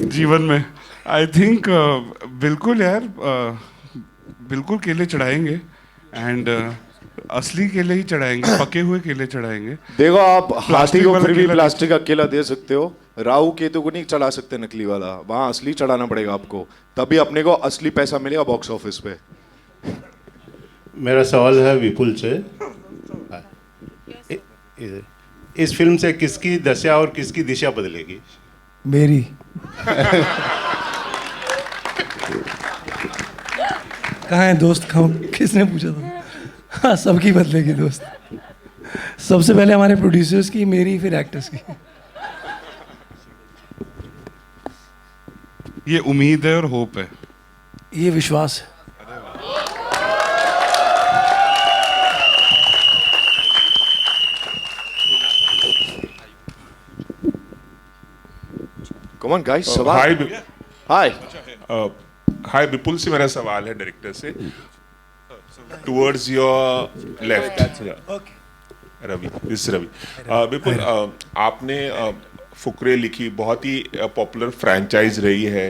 जीवन में। आई थिंक बिल्कुल यार, बिल्कुल केले चढ़ाएंगे एंड असली केले ही चढ़ाएंगे, पके हुए केले चढ़ाएंगे। देखो आप हाथी को फिर भी प्लास्टिक का केला दे सकते हो, राहु केतु को नहीं चढ़ा सकते नकली वाला, वहाँ असली चढ़ाना पड़ेगा आपको, तभी अपने को असली पैसा मिलेगा बॉक्स ऑफिस पे। मेरा सवाल है विपुल से, इस फिल्म से किसकी दशा और किसकी दिशा बदलेगी? मेरी। कहाँ है दोस्त? किसने पूछा था? हाँ, सबकी बदलेगी दोस्त। सबसे पहले हमारे प्रोड्यूसर्स की, मेरी, फिर एक्टर्स की। ये उम्मीद है और होप है, ये विश्वास है। Come on guys, सवाल। हाय विपुल से मेरा सवाल है डायरेक्टर से, towards your left. Ravi, this Ravi. Vipul, आपने फुकरे लिखी, बहुत ही पॉपुलर फ्रैंचाइज रही है।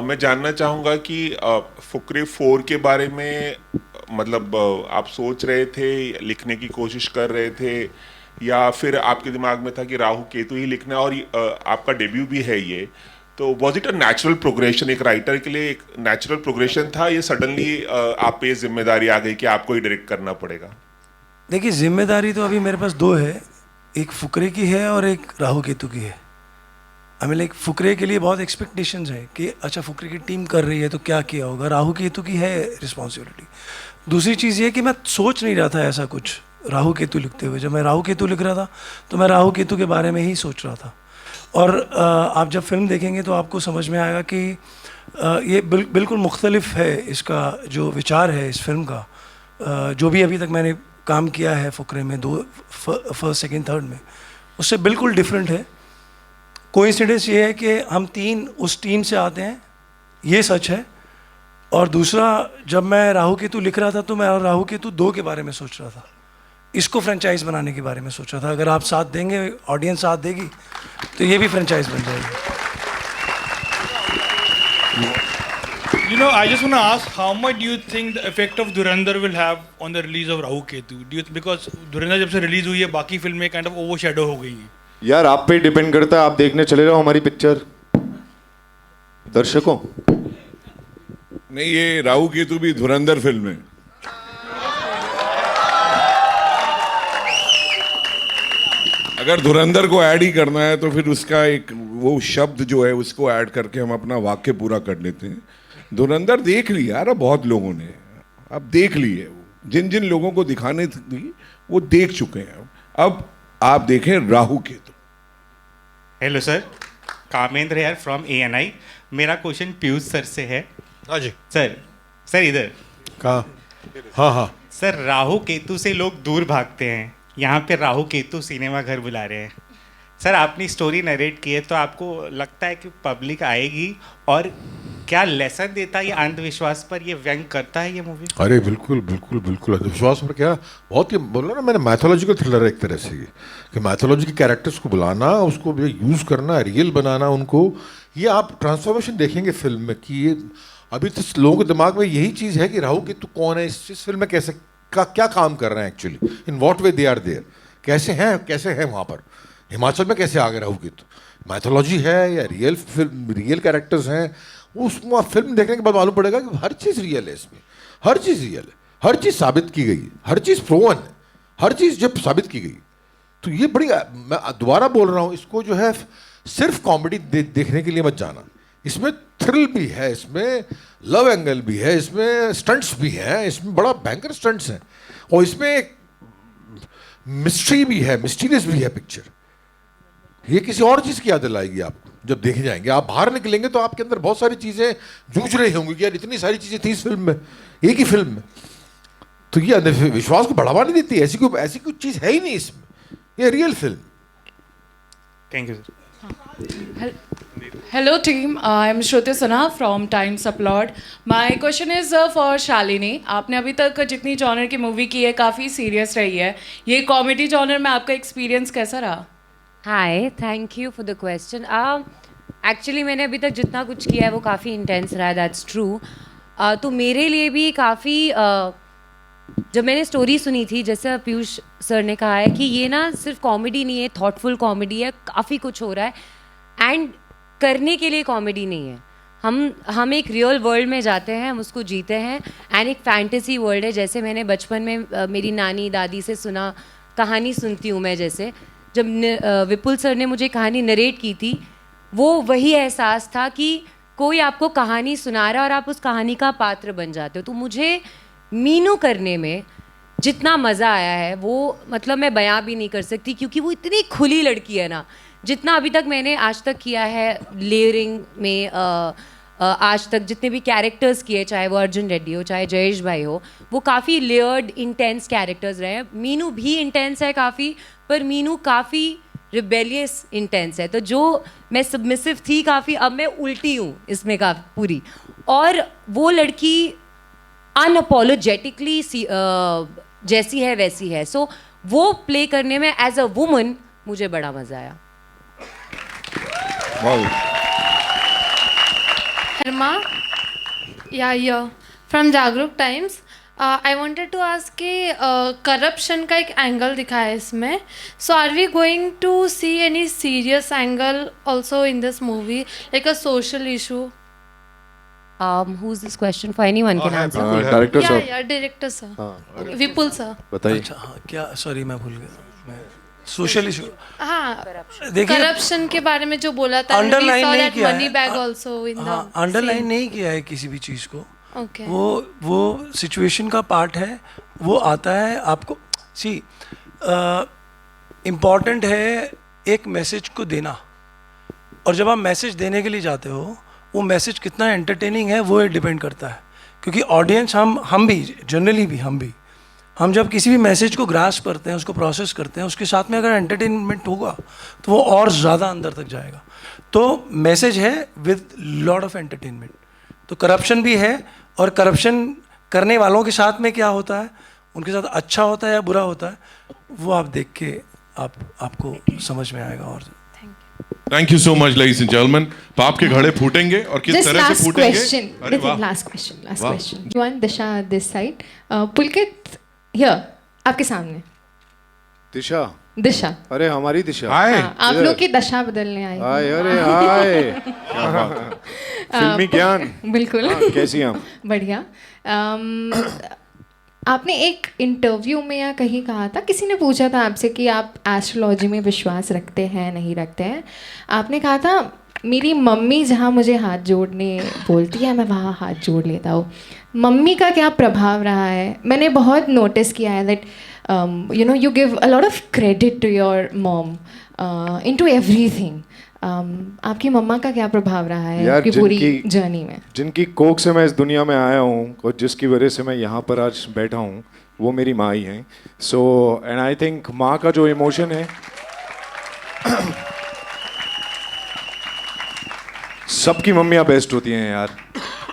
मैं जानना चाहूँगा कि फुकरे 4 के बारे में मतलब आप सोच रहे थे, लिखने की कोशिश कर रहे थे, या फिर आपके दिमाग में था कि राहु केतु ही लिखना, और आपका डेब्यू भी है ये, तो was it a natural progression? एक राइटर के लिए एक नेचुरल प्रोग्रेशन था, ये सडनली आप पे जिम्मेदारी आ गई कि आपको ही डायरेक्ट करना पड़ेगा? देखिए, जिम्मेदारी तो अभी मेरे पास 2 है, एक फुकरे की है और एक राहु केतु की है। हमें लाइक फुकरे के लिए बहुत एक्सपेक्टेशंस है कि अच्छा फुकरे की टीम कर रही है तो क्या किया होगा, राहु केतु की है रिस्पॉन्सिबिलिटी। दूसरी चीज़ ये कि मैं सोच नहीं रहा था ऐसा कुछ राहु केतु लिखते हुए। जब मैं राहु केतु लिख रहा था तो मैं राहु केतु के बारे में ही सोच रहा था। और आप जब फिल्म देखेंगे तो आपको समझ में आएगा कि ये बिल्कुल मुख्तलिफ है इसका जो विचार है इस फिल्म का, जो भी अभी तक मैंने काम किया है फुकरे में, फर्स्ट सेकंड थर्ड में, उससे बिल्कुल डिफरेंट है। कोइंसिडेंस ये है कि हम तीन उस टीम से आते हैं, ये सच है। और दूसरा, जब मैं राहु केतु लिख रहा था तो मैं राहु केतु 2 के बारे में सोच रहा था, इसको फ्रेंचाइज बनाने के बारे में सोच रहा था। अगर आप साथ देंगे, ऑडियंस साथ देगी तो ये भी फ्रेंचाइज बन जाएगी। You know, I just want to ask, how much do you think the effect of Dhurandhar will have on the release of Rahu Ketu? Because Dhurandhar जब से रिलीज हुई है बाकी फिल्में kind of overshadow हो गई हैं। यार आप पे डिपेंड करता है, आप देखने चले जाओ हमारी पिक्चर। दर्शकों नहीं, ये राहु केतु भी धुरंधर फिल्म है। अगर धुरंधर को ऐड ही करना है तो फिर उसका एक वो शब्द जो है उसको ऐड करके हम अपना वाक्य पूरा कर लेते हैं। धुरंधर देख लिया यार बहुत लोगों ने, अब देख ली है। जिन जिन लोगों को दिखाने थी वो देख चुके हैं। अब आप देखें राहु केतु। हेलो सर, कामेंद्र यार फ्रॉम ANI। मेरा क्वेश्चन पीयूष सर से है। हाँ जी सर इधर कहाँ? हाँ सर, राहु केतु से लोग दूर भागते हैं, यहाँ पे राहु केतु सिनेमा घर बुला रहे हैं। सर आपने स्टोरी नरेट की है तो आपको लगता है कि पब्लिक आएगी, और क्या लेसन देता है ये अंधविश्वास पर, ये व्यंग करता है ये मूवी? अरे बिल्कुल बिल्कुल बिल्कुल अंधविश्वास पर क्या, बहुत ही बोल रहा ना मैंने, मैथोलॉजिकल थ्रिलर है एक तरह से ये, कि मैथोलॉजी के कैरेक्टर्स को बुलाना, उसको यूज़ करना, रियल बनाना उनको। ये आप ट्रांसफॉर्मेशन देखेंगे फिल्म में कि ये अभी तो लोगों के दिमाग में यही चीज़ है कि राहु केतु कौन है, इस फिल्म में कैसे क्या काम कर रहे हैं actually, in what way they are there, कैसे हैं वहाँ पर, हिमाचल में कैसे आ गए राहु केतु, मैथोलॉजी है या रियल कैरेक्टर्स हैं। उस फिल्म देखने के बाद मालूम पड़ेगा कि हर चीज़ रियल है इसमें, हर चीज़ रियल है, हर चीज़ साबित की गई है, हर चीज़ प्रोवन है, हर चीज़ जब साबित की गई। तो ये बड़ी, मैं दोबारा बोल रहा हूँ, इसको जो है सिर्फ कॉमेडी देखने के लिए मत जाना, इसमें थ्रिल भी है, इसमें लव एंगल भी है, इसमें स्टंट्स भी हैं, इसमें बड़ा भयंकर स्टंट्स हैं, और इसमें एक मिस्ट्री भी है, मिस्टीरियस भी है पिक्चर। ये किसी और चीज़ की याद दिलाएगी आपको जब देखे जाएंगे। आप बाहर निकलेंगे तो आपके अंदर बहुत सारी चीज़ें जूझ रही होंगी कि यार इतनी सारी चीज़ें थी इस फिल्म में, एक ही फिल्म में। तो ये विश्वास को बढ़ावा नहीं देती, ऐसी कोई चीज़ है ही नहीं इसमें, ये real film. Thank you sir. Hello team, I'm Shruti Sinha from Times Applaud. My question is for Shalini. आपने अभी तक जितनी जॉनर की मूवी की है काफ़ी सीरियस रही है, ये कॉमेडी जॉनर में आपका एक्सपीरियंस कैसा रहा? Hi, thank you for the question. Actually मैंने अभी तक जितना कुछ किया है वो काफ़ी इंटेंस रहा है, दैट्स ट्रू। तो मेरे लिए भी काफ़ी जब मैंने स्टोरी सुनी थी, जैसे पीयूष सर ने कहा है कि ये ना सिर्फ कॉमेडी नहीं है, थॉटफुल कॉमेडी है, काफ़ी कुछ हो रहा है एंड करने के लिए कॉमेडी नहीं है। हम एक रियल वर्ल्ड में जाते हैं, हम उसको जीते हैं एंड एक फैंटेसी वर्ल्ड है। जैसे मैंने बचपन में मेरी नानी दादी से सुना, कहानी सुनती हूँ मैं, जैसे जब विपुल सर ने मुझे कहानी नरेट की थी, वो वही एहसास था कि कोई आपको कहानी सुना रहा है और आप उस कहानी का पात्र बन जाते हो। तो मुझे मीनू करने में जितना मज़ा आया है वो मतलब मैं बयां भी नहीं कर सकती, क्योंकि वो इतनी खुली लड़की है ना। जितना अभी तक मैंने आज तक किया है लेयरिंग में, आज तक जितने भी कैरेक्टर्स किए, चाहे वो अर्जुन रेड्डी हो, चाहे जयेश भाई हो, वो काफ़ी लेयर्ड इंटेंस कैरेक्टर्स रहे हैं। मीनू भी इंटेंस है काफ़ी, पर मीनू काफ़ी रिबेलियस इंटेंस है। तो जो मैं सबमिसिव थी काफ़ी, अब मैं उल्टी हूँ इसमें काफ़ी पूरी, और वो लड़की अनअपोलोजेटिकली जैसी है वैसी है। सो वो प्ले करने में एज अ वुमन मुझे बड़ा मज़ा आया। Herma, yeah, from Jagruk Times. I wanted to ask कि corruption का एक एंगल दिखाया है इसमें. So are we going to see any serious angle also in this movie, like a social issue? Who's this question for? Anyone can answer. Director sir. Yeah, director sir. Vipul sir. बताइए। अच्छा हाँ, क्या, sorry मैं भूल गया। Social issue हाँ, देखिए, corruption के बारे में जो बोला था, अंडरलाइन नहीं किया मनी है, bag also in the underline नहीं किया है किसी भी चीज़ को। ओके, वो सिचुएशन का पार्ट है, वो आता है आपको। सी इम्पॉर्टेंट है एक मैसेज को देना, और जब आप मैसेज देने के लिए जाते हो, वो मैसेज कितना एंटरटेनिंग है वो डिपेंड करता है, क्योंकि ऑडियंस हम भी जनरली भी हम जब किसी भी मैसेज को ग्रास्प करते हैं, उसको प्रोसेस करते हैं, उसके साथ में अगर एंटरटेनमेंट होगा तो वो और ज़्यादा अंदर तक जाएगा। तो मैसेज है विद लॉट ऑफ एंटरटेनमेंट। तो करप्शन भी है, और करप्शन करने वालों के साथ में क्या होता है, उनके साथ अच्छा होता है या बुरा होता है, वो आप देख के आपको समझ में आएगा। और thank you so much ladies and gentleman. पाप के घड़े फूटेंगे और किस तरह से फूटेंगे? अरे वाह, last question one Disha this side, Pulkit here आपके सामने। दिशा अरे हमारी दिशा, आप लोग की दशा बदलने आई। हाय, अरे हाय, फिल्मी ज्ञान, बिल्कुल। कैसी हैं आप? बढ़िया। आपने एक इंटरव्यू में या कहीं कहा था, किसी ने पूछा था आपसे कि आप एस्ट्रोलॉजी में विश्वास रखते हैं नहीं रखते हैं, आपने कहा था मेरी मम्मी जहाँ मुझे हाथ जोड़ने बोलती है मैं वहाँ हाथ जोड़ लेता हूँ। मम्मी का क्या प्रभाव रहा है? मैंने बहुत नोटिस किया है that you know you give a lot of credit to your mom into everything. आपकी मम्मा का क्या प्रभाव रहा है आपकी पूरी जर्नी में? जिनकी कोख से मैं इस दुनिया में आया हूँ और जिसकी वजह से मैं यहाँ पर आज बैठा हूँ, वो मेरी माँ ही हैं। सो एंड आई थिंक माँ का जो इमोशन है सबकी मम्मियाँ बेस्ट होती हैं यार,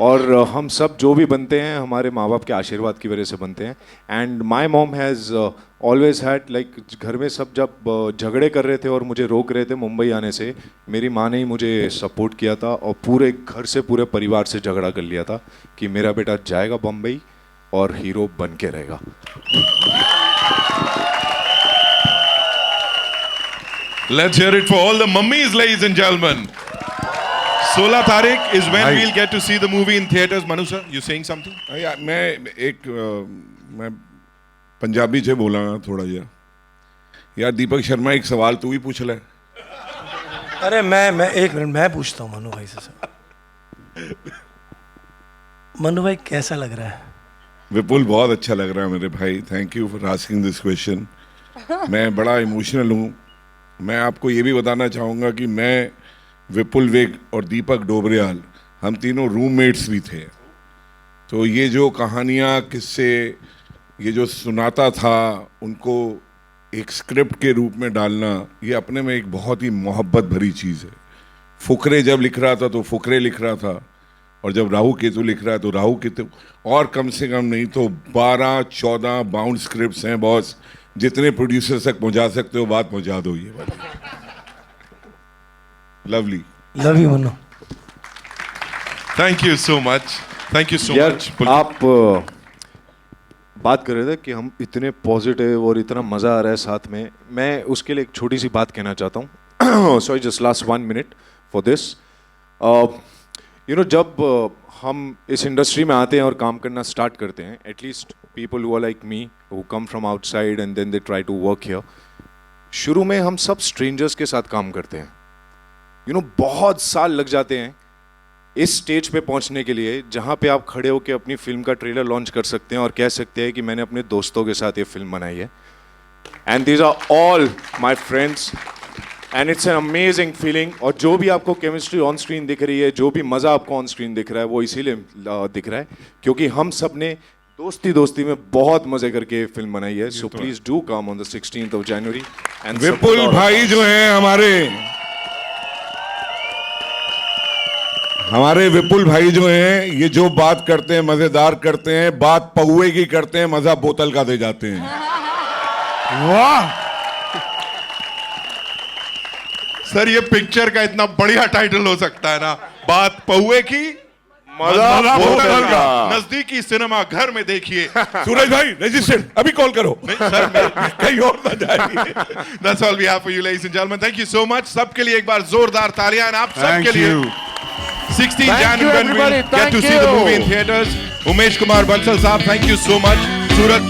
और हम सब जो भी बनते हैं हमारे माँ बाप के आशीर्वाद की वजह से बनते हैं। And my mom has always had like, घर में सब जब झगड़े कर रहे थे और मुझे रोक रहे थे मुंबई आने से, मेरी माँ ने ही मुझे सपोर्ट किया था और पूरे घर से पूरे परिवार से झगड़ा कर लिया था कि मेरा बेटा जाएगा बम्बई और हीरो बन के रहेगा। Let's hear it for all the mummies, ladies and gentlemen. 16 तारीख is when we'll get to see the movie in theaters. Manu sir, you saying something? मैं पंजाबी से बोला थोड़ा यार दीपक शर्मा, एक सवाल तू ही पूछ ले। अरे मैं एक मिनट मैं पूछता हूँ मनु भाई से। मनु भाई कैसा लग रहा है? विपुल बहुत अच्छा लग रहा है मेरे भाई, thank you for asking this question. मैं बड़ा इमोशनल हूँ। मैं आपको ये भी बताना चाहूँगा कि मैं, विपुल वेग और दीपक डोबरियाल, हम तीनों रूममेट्स भी थे। तो ये जो कहानियाँ, किस्से, ये जो सुनाता था, उनको एक स्क्रिप्ट के रूप में डालना, ये अपने में एक बहुत ही मोहब्बत भरी चीज़ है। फुकरे जब लिख रहा था तो फुकरे लिख रहा था, और जब राहु केतु लिख रहा है तो राहु केतु, और कम से कम नहीं तो 12-14 बाउंड स्क्रिप्ट्स हैं बॉस। जितने प्रोड्यूसर्स तक पहुंचा सकते हो बात पहुंचा दो। ये lovely, love you Manu. Thank you so much, thank you so much. आप बात कर रहे थे कि हम इतने पॉजिटिव और इतना मज़ा आ रहा है साथ में, मैं उसके लिए एक छोटी सी बात कहना चाहता हूँ। Sorry, just last 1 minute for this. You know, जब हम इस इंडस्ट्री में आते हैं और काम करना स्टार्ट करते हैं, at least people who are like me who come from outside and then they try to work here, शुरू में हम सब स्ट्रेंजर्स के साथ काम करते हैं। यू नो, बहुत साल लग जाते हैं इस स्टेज पे पहुंचने के लिए जहां पे आप खड़े होकर अपनी फिल्म का ट्रेलर लॉन्च कर सकते हैं और कह सकते हैं कि मैंने अपने दोस्तों के साथ ये फिल्म बनाई है। And these are all my friends and it's an amazing feeling. और जो भी आपको केमिस्ट्री ऑन स्क्रीन दिख रही है, जो भी मज़ा आपको ऑन स्क्रीन दिख रहा है, वो इसीलिए दिख रहा है क्योंकि हम सब ने दोस्ती में बहुत मजे करके फिल्म बनाई है। So please do come on the 16th of January। And Vipul भाई जो हैं हमारे विपुल भाई जो हैं, ये जो बात करते हैं मजेदार करते हैं, बात पौए की करते हैं, मजा बोतल का दे जाते हैं। वाह सर, ये पिक्चर का इतना बढ़िया टाइटल हो सकता है ना, बात पौए की मजा बोतल का। नजदीकी सिनेमा घर में देखिए। सूरज भाई रजिस्टर्ड, अभी कॉल करो। नहीं सर, कहीं और ना जाए। That's all we have for you, ladies and gentlemen. Thank you so much. सबके लिए एक बार जोरदार तालियां आप सबके लिए। 16 January when we get to see the movie in theaters. Umesh Kumar Bansal साहब, thank you so much. Suraj